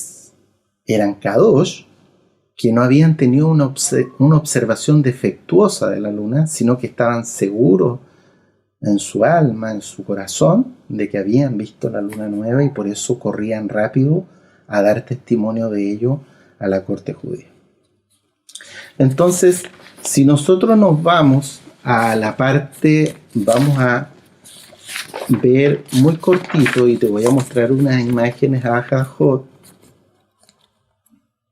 eran Kadosh, que no habían tenido una observación defectuosa de la luna, sino que estaban seguros en su alma, en su corazón, de que habían visto la luna nueva y por eso corrían rápido a dar testimonio de ello a la corte judía. Entonces, si nosotros nos vamos a la parte, vamos a ver muy cortito, y te voy a mostrar unas imágenes a Jajot,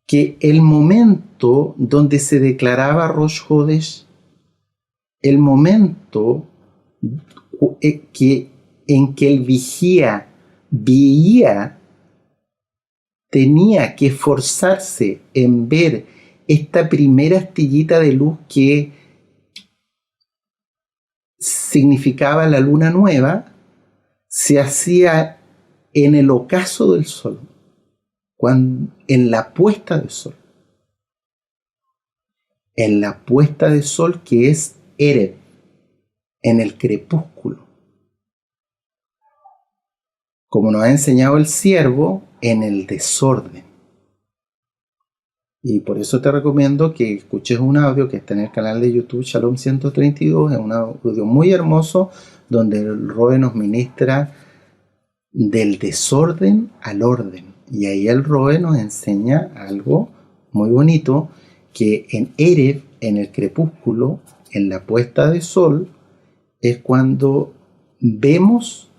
que el momento donde se declaraba Rosh Hodesh, el momento en que el vigía veía, tenía que esforzarse en ver esta primera astillita de luz que significaba la luna nueva, se hacía en el ocaso del sol, en la puesta del sol. En la puesta del sol, que es Erev, en el crepúsculo. Como nos ha enseñado el siervo, en el desorden. Y por eso te recomiendo que escuches un audio que está en el canal de YouTube Shalom 132, es un audio muy hermoso donde el Roe nos ministra del desorden al orden. Y ahí el Roe nos enseña algo muy bonito, que en Erev, en el crepúsculo, en la puesta de sol, es cuando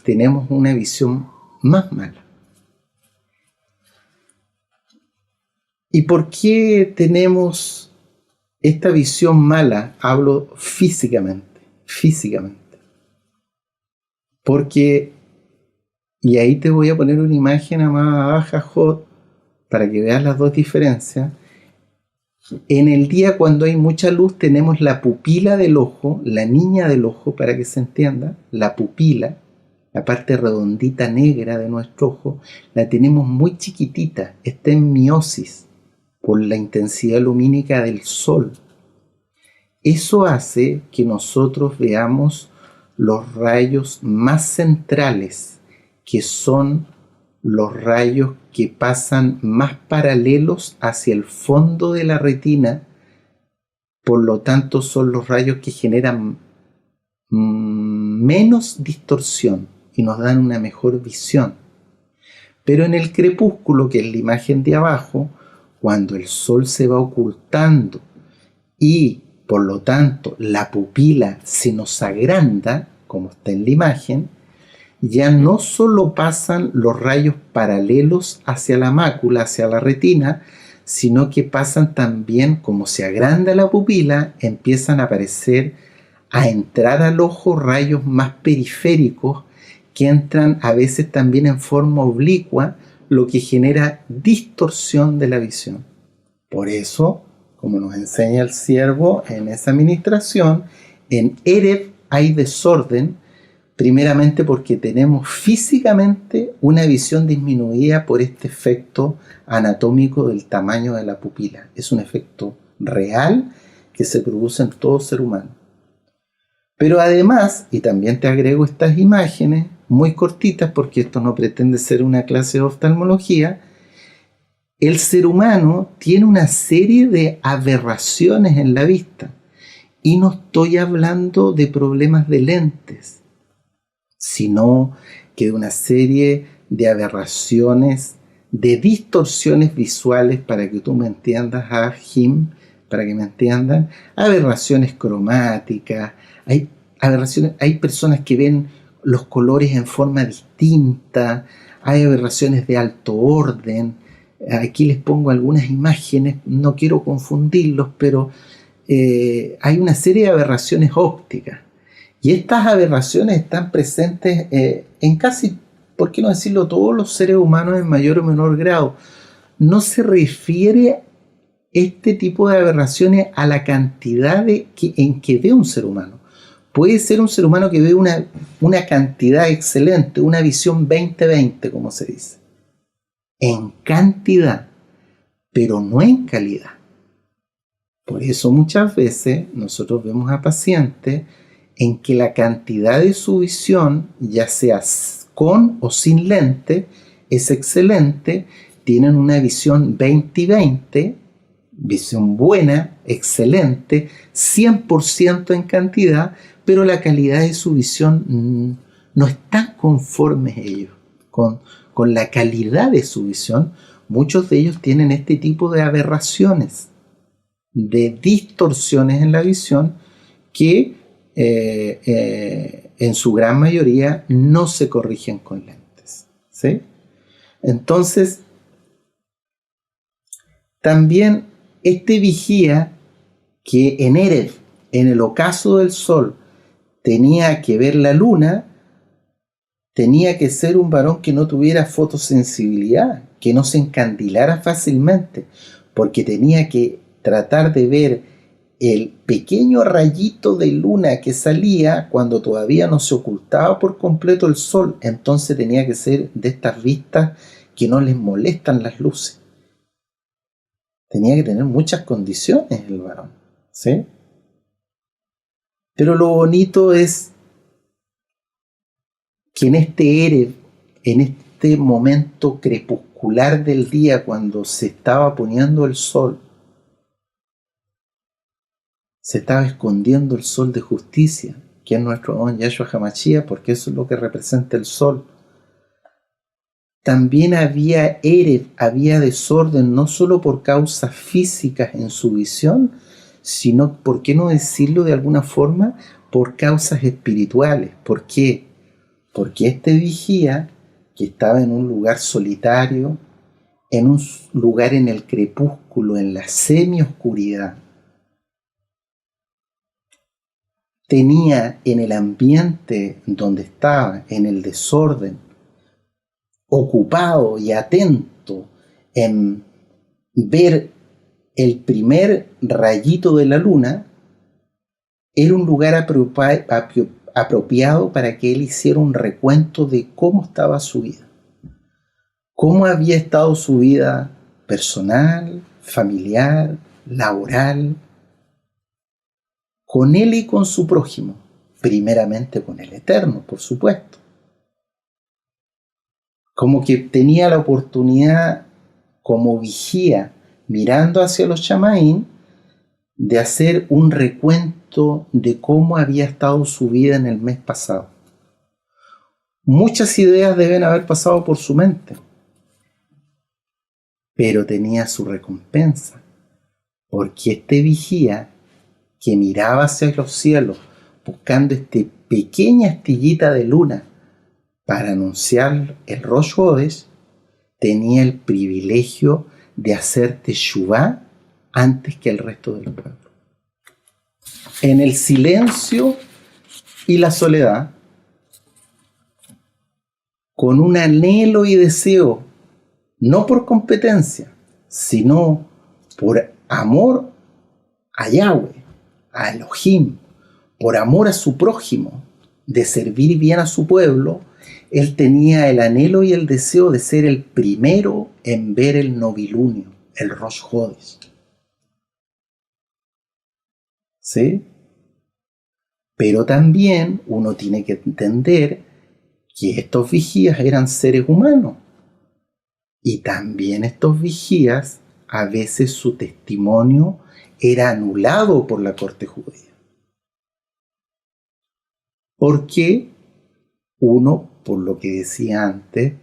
tenemos una visión más mala. ¿Y por qué tenemos esta visión mala? Hablo físicamente. Porque, y ahí te voy a poner una imagen más abajo, Jot, para que veas las dos diferencias. En el día, cuando hay mucha luz, tenemos la pupila del ojo, la niña del ojo, para que se entienda, la pupila, la parte redondita negra de nuestro ojo, la tenemos muy chiquitita, está en miosis por la intensidad lumínica del sol. Eso hace que nosotros veamos los rayos más centrales, que son los rayos que pasan más paralelos hacia el fondo de la retina. Por lo tanto, son los rayos que generan menos distorsión y nos dan una mejor visión. Pero en el crepúsculo, que es la imagen de abajo, cuando el sol se va ocultando y por lo tanto la pupila se nos agranda, como está en la imagen, ya no solo pasan los rayos paralelos hacia la mácula, hacia la retina, sino que pasan también, como se agranda la pupila, empiezan a aparecer, a entrar al ojo rayos más periféricos que entran a veces también en forma oblicua, lo que genera distorsión de la visión. Por eso, como nos enseña el Ciervo en esa administración, en Erev hay desorden, primeramente porque tenemos físicamente una visión disminuida por este efecto anatómico del tamaño de la pupila. Es un efecto real que se produce en todo ser humano. Pero además, y también te agrego estas imágenes muy cortitas porque esto no pretende ser una clase de oftalmología, el ser humano tiene una serie de aberraciones en la vista. Y no estoy hablando de problemas de lentes, sino que de una serie de aberraciones, de distorsiones visuales, para que tú me entiendas, Jim, para que me entiendan, aberraciones cromáticas, hay personas que ven los colores en forma distinta, hay aberraciones de alto orden. Aquí les pongo algunas imágenes, no quiero confundirlos, pero hay una serie de aberraciones ópticas. Y estas aberraciones están presentes en casi, por qué no decirlo, todos los seres humanos en mayor o menor grado. No se refiere este tipo de aberraciones a la cantidad en que ve un ser humano. Puede ser un ser humano que ve una cantidad excelente, una visión 20-20, como se dice, en cantidad, pero no en calidad. Por eso muchas veces nosotros vemos a pacientes en que la cantidad de su visión, ya sea con o sin lente, es excelente, tienen una visión 20-20, visión buena, excelente, 100% en cantidad, pero la calidad de su visión no están conformes ellos con la calidad de su visión. Muchos de ellos tienen este tipo de aberraciones, de distorsiones en la visión que en su gran mayoría no se corrigen con lentes, ¿sí? Entonces, también este vigía que en Erev, en el ocaso del sol, tenía que ver la luna, tenía que ser un varón que no tuviera fotosensibilidad, que no se encandilara fácilmente, porque tenía que tratar de ver el pequeño rayito de luna que salía cuando todavía no se ocultaba por completo el sol. Entonces tenía que ser de estas vistas que no les molestan las luces. Tenía que tener muchas condiciones el varón, ¿sí? Pero lo bonito es que en este Erev, en este momento crepuscular del día, cuando se estaba poniendo el sol, se estaba escondiendo el sol de justicia, que es nuestro don Yahshua HaMashiach, porque eso es lo que representa el sol. También había Erev, había desorden, no solo por causas físicas en su visión, sino, ¿por qué no decirlo de alguna forma?, por causas espirituales. ¿Por qué? Porque este vigía, que estaba en un lugar solitario, en un lugar en el crepúsculo, en la semioscuridad, tenía en el ambiente donde estaba, en el desorden, ocupado y atento en ver el primer rayito de la luna, era un lugar apropiado para que él hiciera un recuento de cómo estaba su vida, cómo había estado su vida personal, familiar, laboral, con él y con su prójimo, primeramente con el Eterno, por supuesto. Como que tenía la oportunidad, como vigía, mirando hacia los Shamaim, de hacer un recuento de cómo había estado su vida en el mes pasado. Muchas ideas deben haber pasado por su mente, pero tenía su recompensa, porque este vigía que miraba hacia los cielos buscando esta pequeña astillita de luna para anunciar el Rosh Hodesh, tenía el privilegio de hacer teshuvá antes que el resto del pueblo. En el silencio y la soledad, con un anhelo y deseo, no por competencia, sino por amor a Yahweh, a Elohim, por amor a su prójimo, de servir bien a su pueblo, él tenía el anhelo y el deseo de ser el primero en ver el novilunio, el Rosh Hodesh. ¿Sí? Pero también uno tiene que entender que estos vigías eran seres humanos. Y también estos vigías, a veces su testimonio era anulado por la corte judía. Porque uno, por lo que decía antes,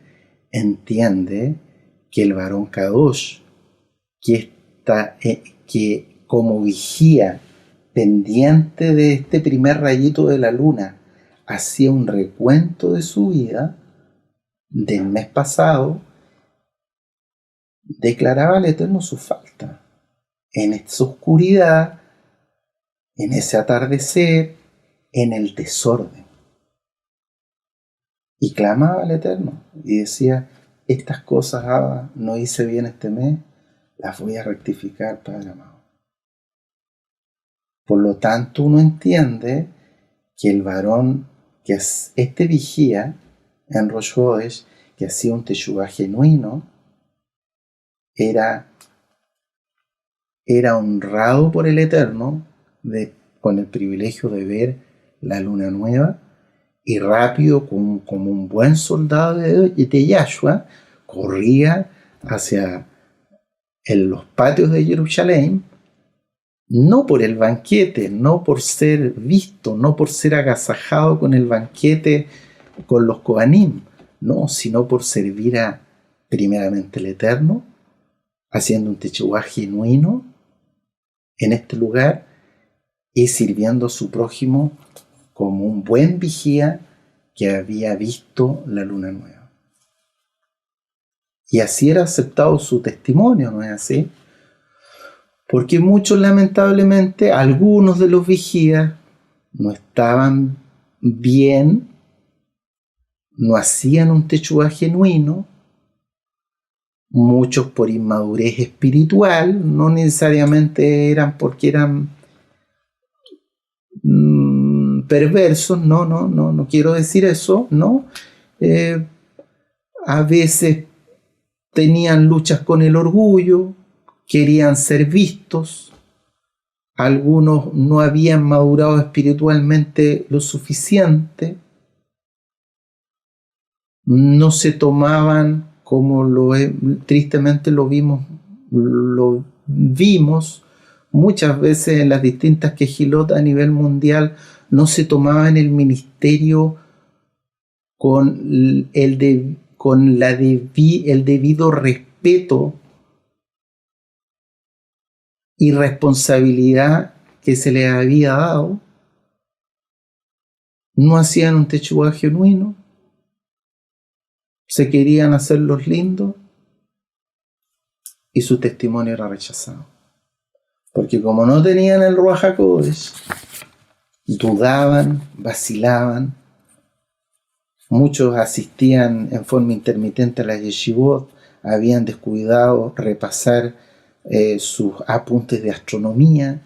entiende que el varón Kadosh, que como vigía pendiente de este primer rayito de la luna, hacía un recuento de su vida del mes pasado, declaraba al Eterno su falta. En esa oscuridad, en ese atardecer, en el desorden. Y clamaba al Eterno y decía: estas cosas, Abba, no hice bien este mes, las voy a rectificar, Padre amado. Por lo tanto, uno entiende que el varón, que es este vigía en Rosh Hodesh, que hacía un teshuvá genuino, era honrado por el Eterno con el privilegio de ver la luna nueva, y rápido, como un buen soldado de Yahshua, corría hacia los patios de Jerusalén, no por el banquete, no por ser visto, no por ser agasajado con el banquete con los Kohanim, no, sino por servir primeramente al Eterno, haciendo un teshuvá genuino en este lugar y sirviendo a su prójimo como un buen vigía que había visto la luna nueva. Y así era aceptado su testimonio, ¿no es así? Porque muchos, lamentablemente, algunos de los vigías no estaban bien, no hacían un teshuvá genuino, muchos por inmadurez espiritual, no necesariamente eran porque eran perversos, no quiero decir eso, no. A veces tenían luchas con el orgullo, querían ser vistos, algunos no habían madurado espiritualmente lo suficiente, no se tomaban como tristemente lo vimos muchas veces en las distintas quejilot a nivel mundial, no se tomaban el ministerio con el debido respeto y responsabilidad que se les había dado, no hacían un teshuvá genuino, se querían hacer los lindos y su testimonio era rechazado. Porque como no tenían el Ruach HaKodesh, dudaban, vacilaban, muchos asistían en forma intermitente a las yeshivot, habían descuidado repasar sus apuntes de astronomía,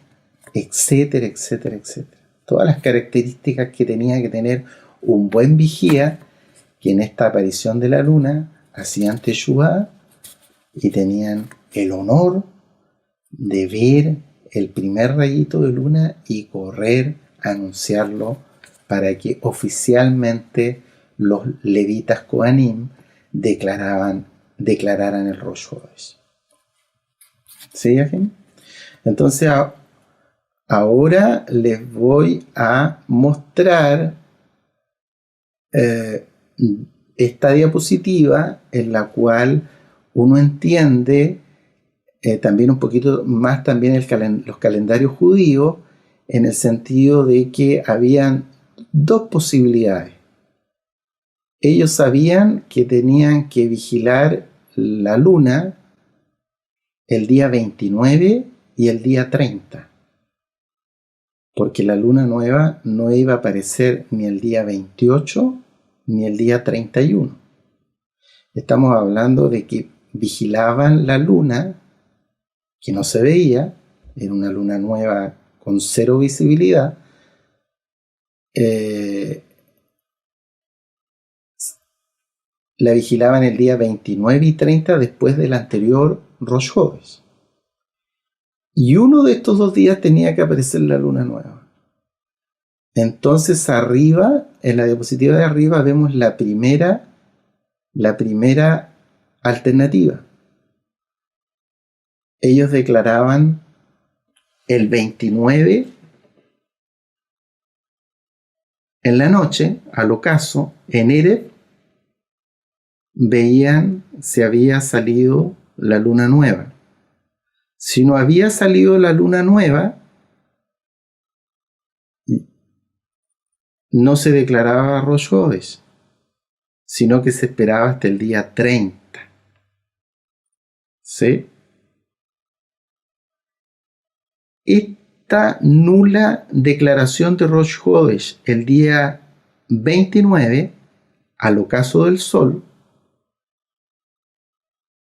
etcétera, etcétera, etcétera. Todas las características que tenía que tener un buen vigía, que en esta aparición de la luna hacían teshuvá y tenían el honor de ver el primer rayito de luna y correr a anunciarlo para que oficialmente los levitas Kohanim declararan el Rosh Hodesh. ¿Sí, Yajim? Entonces ahora les voy a mostrar esta diapositiva en la cual uno entiende también un poquito más también los calendarios judíos, en el sentido de que habían dos posibilidades. Ellos sabían que tenían que vigilar la luna el día 29 y el día 30, porque la luna nueva no iba a aparecer ni el día 28 ni el día 31. Estamos hablando de que vigilaban la luna, que no se veía, era una luna nueva con cero visibilidad. La vigilaban el día 29 y 30 después del anterior Rosh Hodesh. Y uno de estos dos días tenía que aparecer la luna nueva. Entonces arriba, en la diapositiva de arriba, vemos la primera alternativa. Ellos declaraban el 29 en la noche, al ocaso, en Erev, veían si había salido la luna nueva. Si no había salido la luna nueva, no se declaraba Rosh Hodesh, sino que se esperaba hasta el día 30. ¿Sí? Esta nula declaración de Rosh Hodesh el día 29, al ocaso del sol,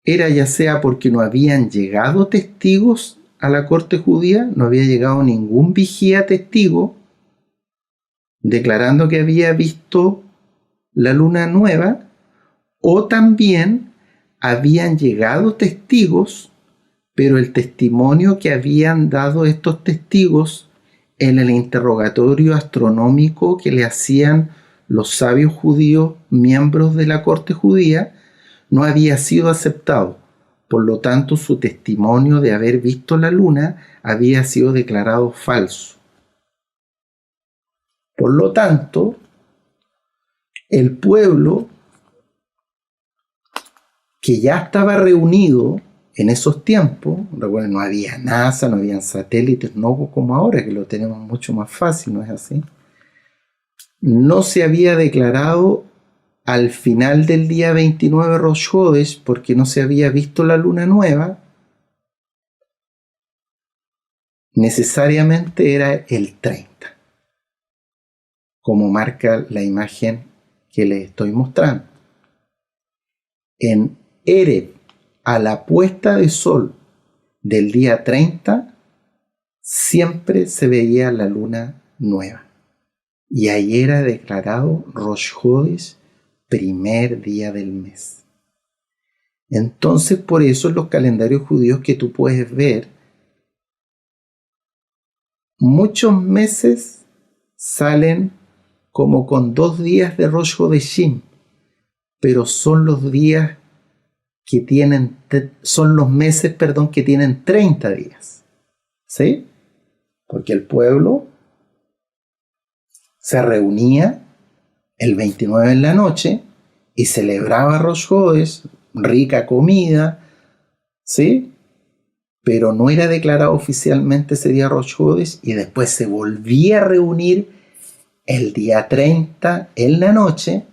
era ya sea porque no habían llegado testigos a la corte judía, no había llegado ningún vigía testigo declarando que había visto la luna nueva, o también habían llegado testigos, pero el testimonio que habían dado estos testigos en el interrogatorio astronómico que le hacían los sabios judíos, miembros de la corte judía, no había sido aceptado. Por lo tanto, su testimonio de haber visto la luna había sido declarado falso. Por lo tanto, el pueblo, que ya estaba reunido en esos tiempos, recuerden, no había NASA, no habían satélites, no como ahora, que lo tenemos mucho más fácil, ¿no es así? No se había declarado al final del día 29 Rosh Hodesh porque no se había visto la luna nueva. Necesariamente era el 30, como marca la imagen que les estoy mostrando. En Erev, a la puesta de sol del día 30, siempre se veía la luna nueva. Y ahí era declarado Rosh Hodesh, primer día del mes. Entonces, por eso en los calendarios judíos que tú puedes ver, muchos meses salen como con 2 días de Rosh Hodeshim, pero son los días que tienen, son los meses, perdón, que tienen 30 días. ¿Sí? Porque el pueblo se reunía el 29 en la noche y celebraba Rosh Hodesh, rica comida, ¿sí? Pero no era declarado oficialmente ese día Rosh Hodesh, y después se volvía a reunir el día 30 en la noche,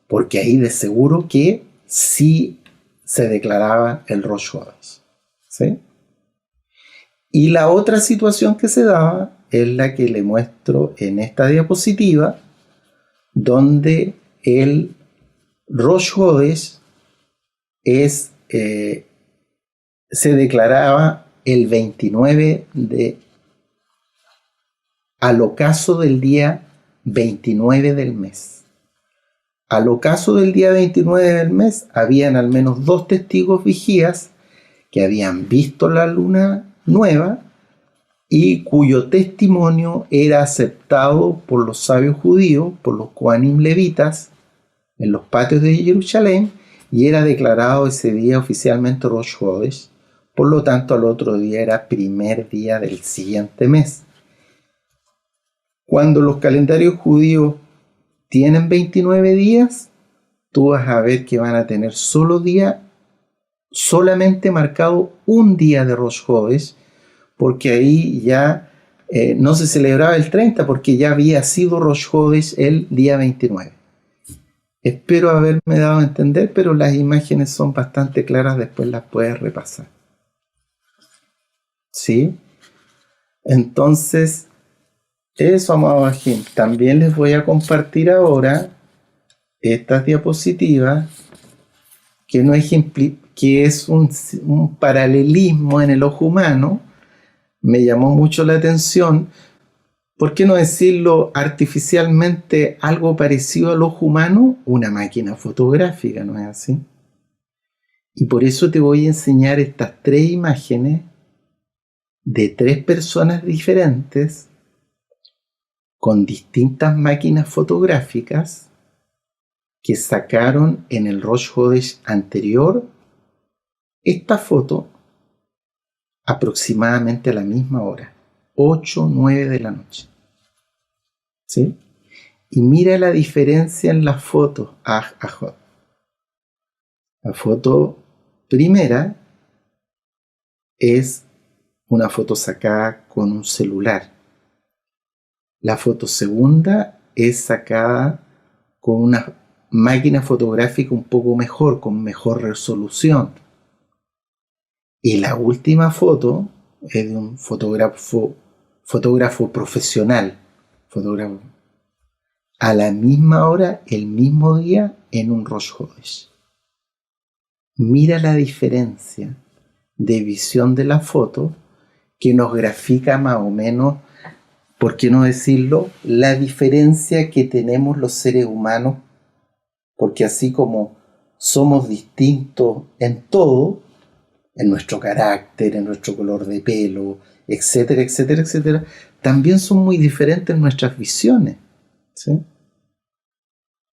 porque ahí de seguro que sí se declaraba el Rosh Hodesh, ¿sí? Y la otra situación que se daba es la que le muestro en esta diapositiva, donde el Rosh Hodesh se declaraba el 29 al ocaso del día 29 del mes. Al ocaso del día 29 del mes habían al menos 2 testigos vigías que habían visto la luna nueva, y cuyo testimonio era aceptado por los sabios judíos, por los Kohanim levitas, en los patios de Jerusalén, y era declarado ese día oficialmente Rosh Hodesh. Por lo tanto, al otro día era primer día del siguiente mes. Cuando los calendarios judíos tienen 29 días, tú vas a ver que van a tener solamente marcado un día de Rosh Hodesh, porque ahí ya no se celebraba el 30, porque ya había sido Rosh Hodesh el día 29. Espero haberme dado a entender, pero las imágenes son bastante claras, después las puedes repasar. ¿Sí? Entonces, eso, amado Bajim. También les voy a compartir ahora estas diapositivas que es un paralelismo en el ojo humano. Me llamó mucho la atención. ¿Por qué no decirlo artificialmente algo parecido al ojo humano? Una máquina fotográfica, ¿no es así? Y por eso te voy a enseñar estas 3 imágenes de 3 personas diferentes con distintas máquinas fotográficas que sacaron en el Rosh Hodesh anterior esta foto aproximadamente a la misma hora, 8 o 9 de la noche. ¿Sí? Y mira la diferencia en las fotos. La foto primera es una foto sacada con un celular. La foto segunda es sacada con una máquina fotográfica un poco mejor, con mejor resolución. Y la última foto es de un fotógrafo profesional, a la misma hora, el mismo día, en un Rosh Hodesh. Mira la diferencia de visión de la foto que nos grafica más o menos, por qué no decirlo, la diferencia que tenemos los seres humanos, porque así como somos distintos en todo, en nuestro carácter, en nuestro color de pelo, etcétera, etcétera, etcétera, también son muy diferentes nuestras visiones, ¿sí?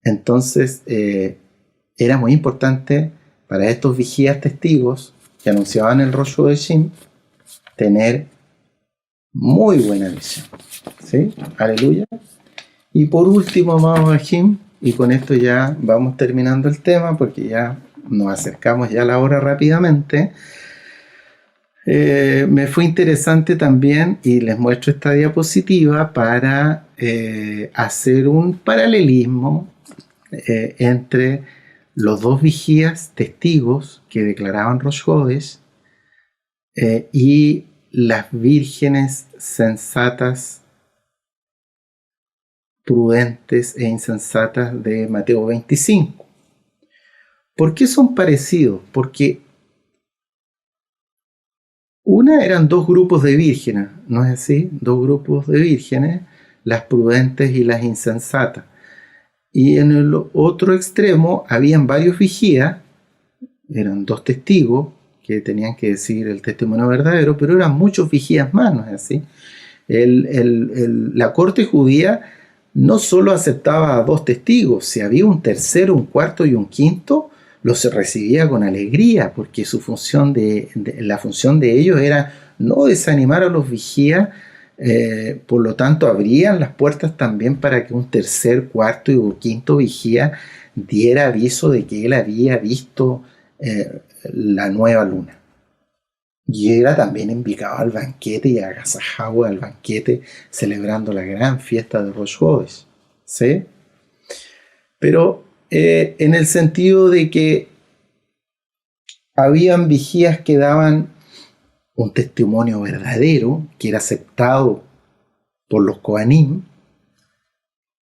Entonces, era muy importante para estos vigías testigos que anunciaban el Rosh Hodeshim tener muy buena visión, ¿sí? Aleluya. Y por último, amado Bajim, y con esto ya vamos terminando el tema porque ya nos acercamos ya a la hora rápidamente. Me fue interesante también, y les muestro esta diapositiva para hacer un paralelismo entre los 2 vigías testigos que declaraban Rosh Hodesh y las vírgenes sensatas, prudentes e insensatas de Mateo 25. ¿Por qué son parecidos? Porque eran 2 grupos de vírgenes, ¿no es así? 2 grupos de vírgenes, las prudentes y las insensatas. Y en el otro extremo habían varios vigías, eran 2 testigos que tenían que decir el testimonio verdadero, pero eran muchos vigías más, ¿no es así? La corte judía no solo aceptaba a 2 testigos, si había un tercero, un cuarto y un quinto, los recibía con alegría, porque la función de ellos era no desanimar a los vigías, por lo tanto abrían las puertas también para que un tercer, cuarto y quinto vigía diera aviso de que él había visto la nueva luna. Y era también invitado al banquete y agasajado al banquete, celebrando la gran fiesta de Rosh Hodesh, ¿sí? Pero en el sentido de que habían vigías que daban un testimonio verdadero, que era aceptado por los Kohanim,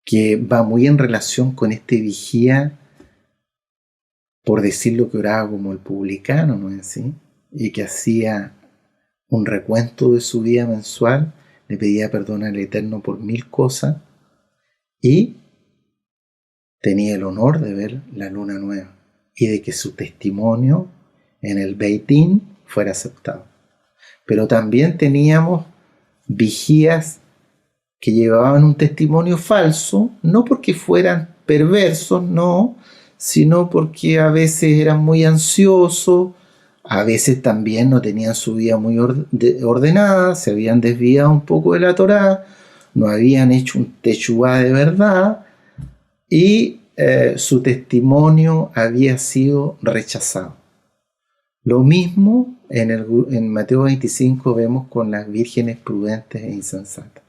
que va muy en relación con este vigía, por decirlo, que oraba como el publicano, ¿no es así? Y que hacía un recuento de su vida mensual, le pedía perdón al Eterno por 1000 cosas y tenía el honor de ver la luna nueva y de que su testimonio en el Beit Din fuera aceptado. Pero también teníamos vigías que llevaban un testimonio falso, no porque fueran perversos, no, sino porque a veces eran muy ansiosos, a veces también no tenían su vida muy ordenada, se habían desviado un poco de la Torá, no habían hecho un techubá de verdad y su testimonio había sido rechazado. Lo mismo en Mateo 25 vemos con las vírgenes prudentes e insensatas.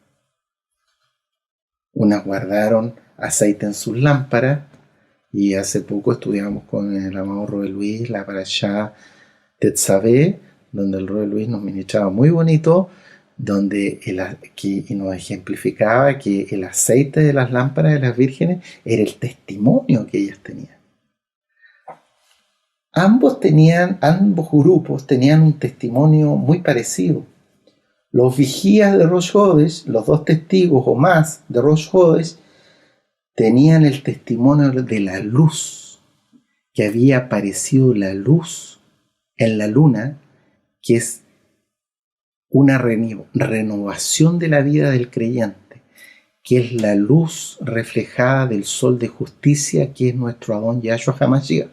Unas guardaron aceite en sus lámparas, y hace poco estudiamos con el amado Robert Luis la parashá Tetzaveh, donde el Robert Luis nos ministraba muy bonito, donde y nos ejemplificaba que el aceite de las lámparas de las vírgenes era el testimonio que ellas tenían. Ambos grupos tenían un testimonio muy parecido. Los vigías de Rosh Hodesh, los dos testigos o más de Rosh Hodesh, tenían el testimonio de la luz, que había aparecido la luz en la luna, que es una renovación de la vida del creyente, que es la luz reflejada del sol de justicia, que es nuestro Adón Yahshua HaMashiach.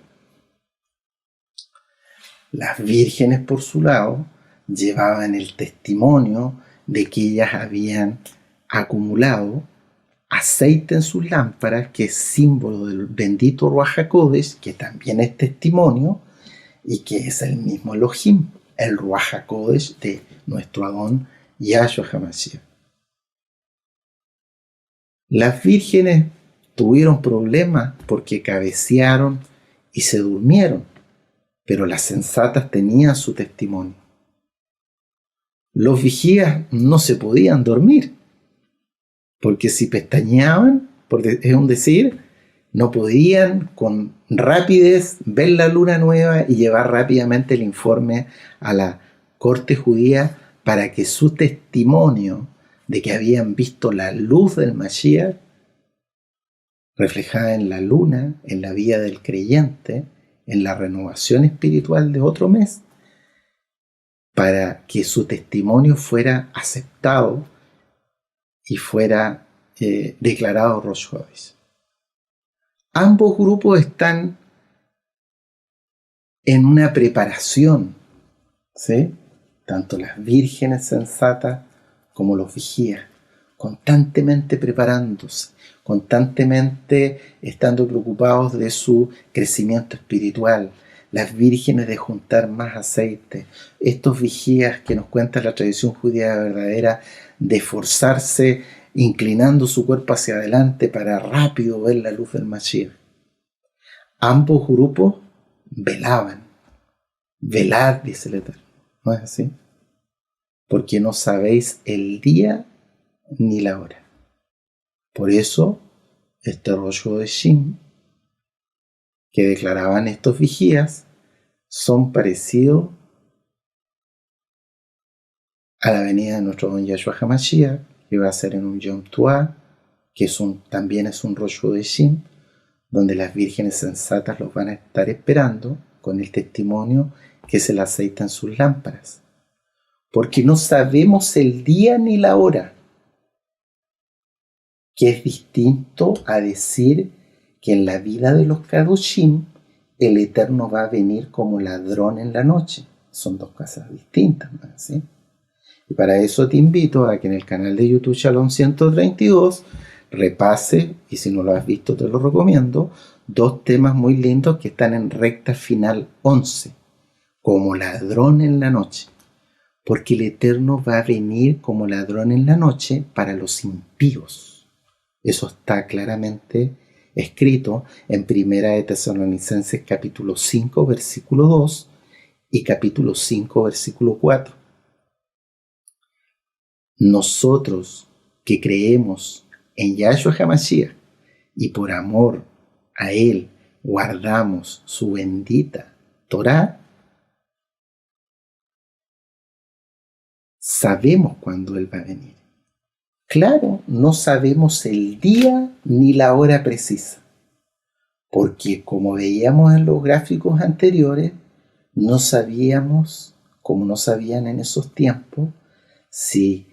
Las vírgenes, por su lado, llevaban el testimonio de que ellas habían acumulado aceite en sus lámparas, que es símbolo del bendito Ruach HaKodesh, que también es testimonio, y que es el mismo Elohim, el Ruach HaKodesh de nuestro Adón Yahshua HaMashiach. Las vírgenes tuvieron problemas porque cabecearon y se durmieron, pero las sensatas tenían su testimonio. Los vigías no se podían dormir, porque si pestañeaban, es un decir, no podían con rapidez ver la luna nueva y llevar rápidamente el informe a la corte judía para que su testimonio de que habían visto la luz del Mashiach reflejada en la luna, en la vida del creyente, en la renovación espiritual de otro mes, para que su testimonio fuera aceptado y fuera declarado Rosh Hodesh. Ambos grupos están en una preparación, ¿sí? Tanto las vírgenes sensatas como los vigías, constantemente preparándose, constantemente estando preocupados de su crecimiento espiritual. Las vírgenes de juntar más aceite, estos vigías que nos cuenta la tradición judía verdadera de esforzarse inclinando su cuerpo hacia adelante para rápido ver la luz del Mashiach. Ambos grupos velaban. Velad, dice el Eterno. ¿No es así? Porque no sabéis el día ni la hora. Por eso, este Rosh Hodeshim que declaraban estos vigías son parecidos a la venida de nuestro Don Yahshua HaMashiach, que va a ser en un Yom Teruah, que también es un Rosh Hodeshim, donde las vírgenes sensatas los van a estar esperando con el testimonio que es el aceite en sus lámparas. Porque no sabemos el día ni la hora, que es distinto a decir que en la vida de los Kadoshim el Eterno va a venir como ladrón en la noche. Son dos cosas distintas, ¿no? ¿Sí? Y para eso te invito a que en el canal de YouTube Shalom 132 repase, y si no lo has visto te lo recomiendo, dos temas muy lindos que están en recta final 11, como ladrón en la noche. Porque el Eterno va a venir como ladrón en la noche para los impíos. Eso está claramente escrito en Primera de Tesalonicenses capítulo 5 versículo 2 y capítulo 5 versículo 4. Nosotros que creemos en Yahshua HaMashiach y por amor a Él guardamos su bendita Torá, sabemos cuándo Él va a venir. Claro, no sabemos el día ni la hora precisa, porque como veíamos en los gráficos anteriores, no sabíamos, como no sabían en esos tiempos, si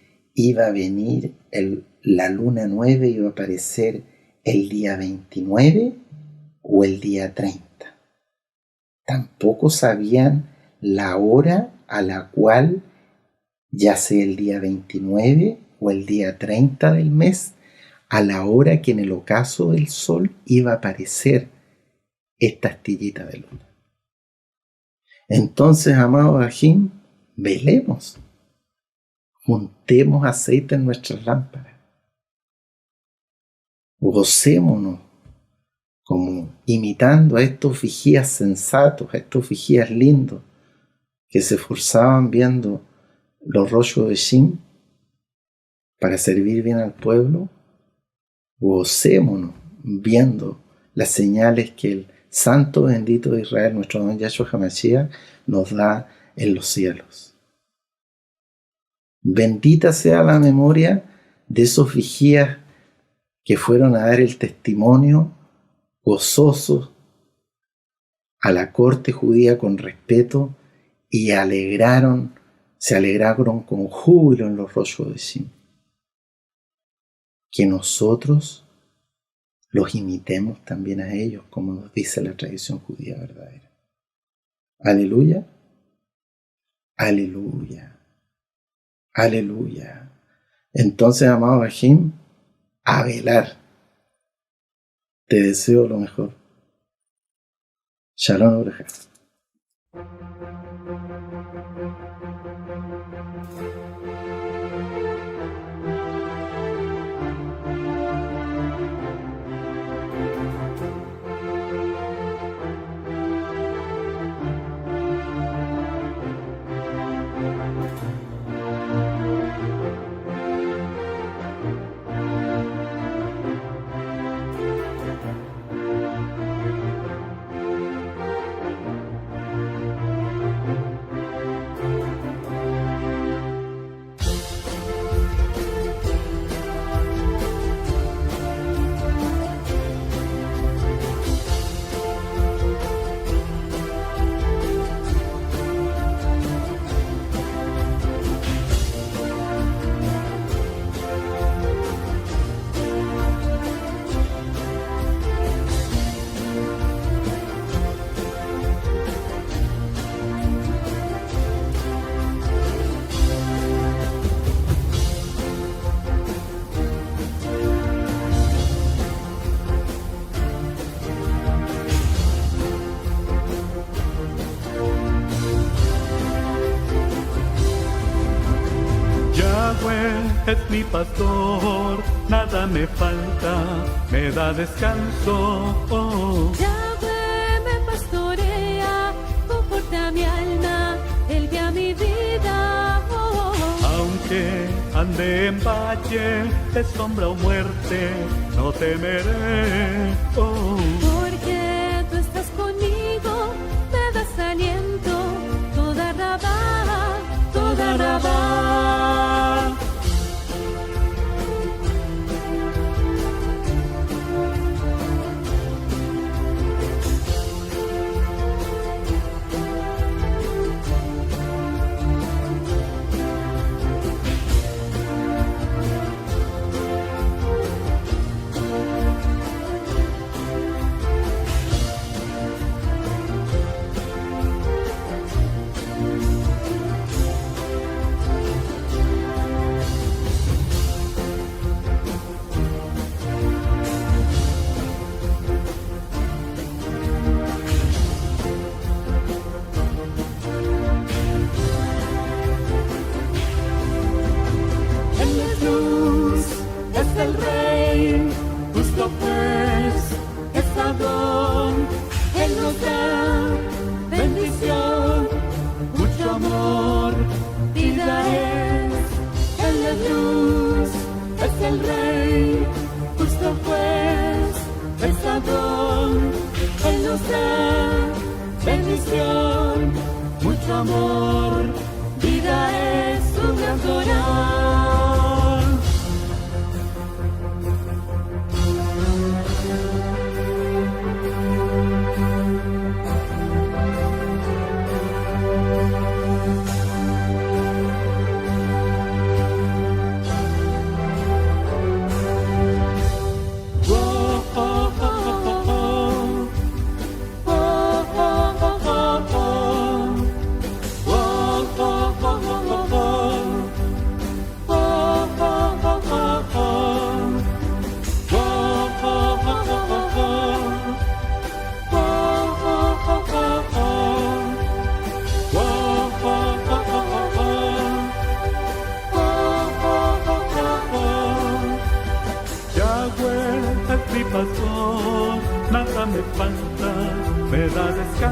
iba a venir la luna nueva, iba a aparecer el día 29 o el día 30. Tampoco sabían la hora a la cual, ya sea el día 29 o el día 30 del mes, a la hora que en el ocaso del sol iba a aparecer esta astillita de luna. Entonces, amado Bajim, velemos, juntemos aceite en nuestras lámparas, gocémonos, como imitando a estos vigías sensatos, a estos vigías lindos, que se esforzaban viendo los Rosh Hodeshim para servir bien al pueblo. Gocémonos viendo las señales que el Santo bendito de Israel, nuestro don Yahshua HaMashiach, nos da en los cielos. Bendita sea la memoria de esos vigías que fueron a dar el testimonio gozosos a la corte judía con respeto y se alegraron con júbilo en los Rosh Hodeshim. Que nosotros los imitemos también a ellos, como nos dice la tradición judía verdadera. Aleluya, aleluya, aleluya. Entonces, amado Bajim, a velar. Te deseo lo mejor. Shalom Aleichem. Es mi pastor, nada me falta, me da descanso. Yahweh me pastorea, conforta mi alma, Él guía mi vida. Aunque ande en valle de sombra o muerte, no temeré. Porque tú estás conmigo, me das aliento, toda Rabá, toda Rabá. El Rey, justo pues, es Adón, Él nos da bendición, mucho amor, vida es, Él es luz, es el Rey, justo pues, es Adón, Él nos da bendición, mucho amor, vida es su gran Torah.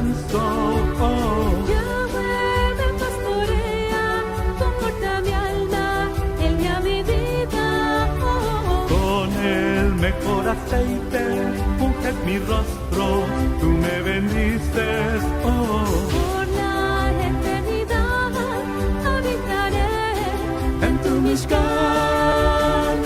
descanso. Yahweh me pastorea, conforta mi alma, Él guía mi vida. Con el mejor aceite unges mi rostro, tú me bendices. Por la eternidad habitaré En tu Mishkan.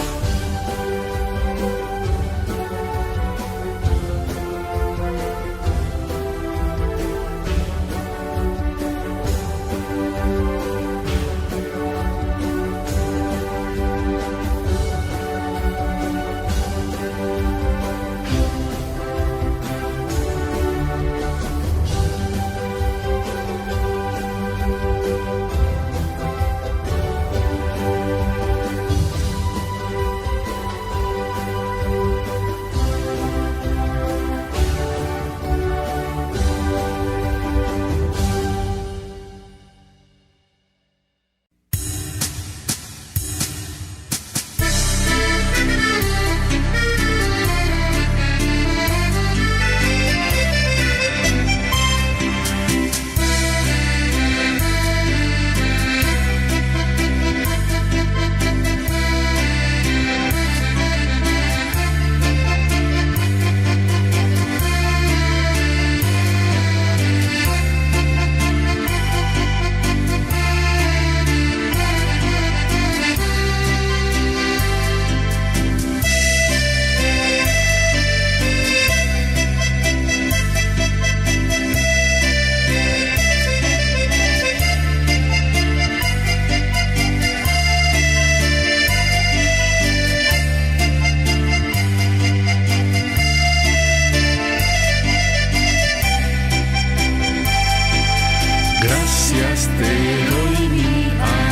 Gracias te doy, mi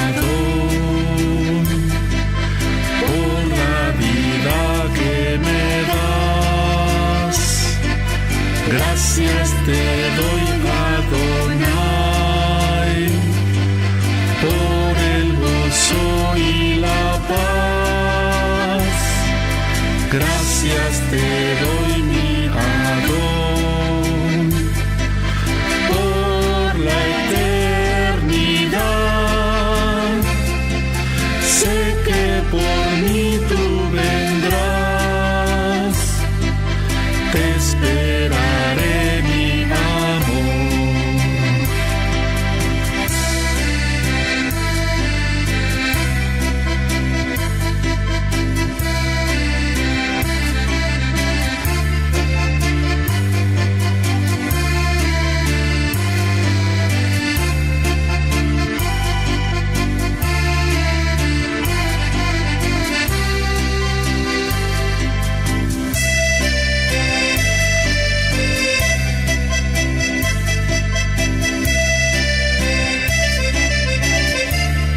Adón, por la vida que me das. Gracias te doy,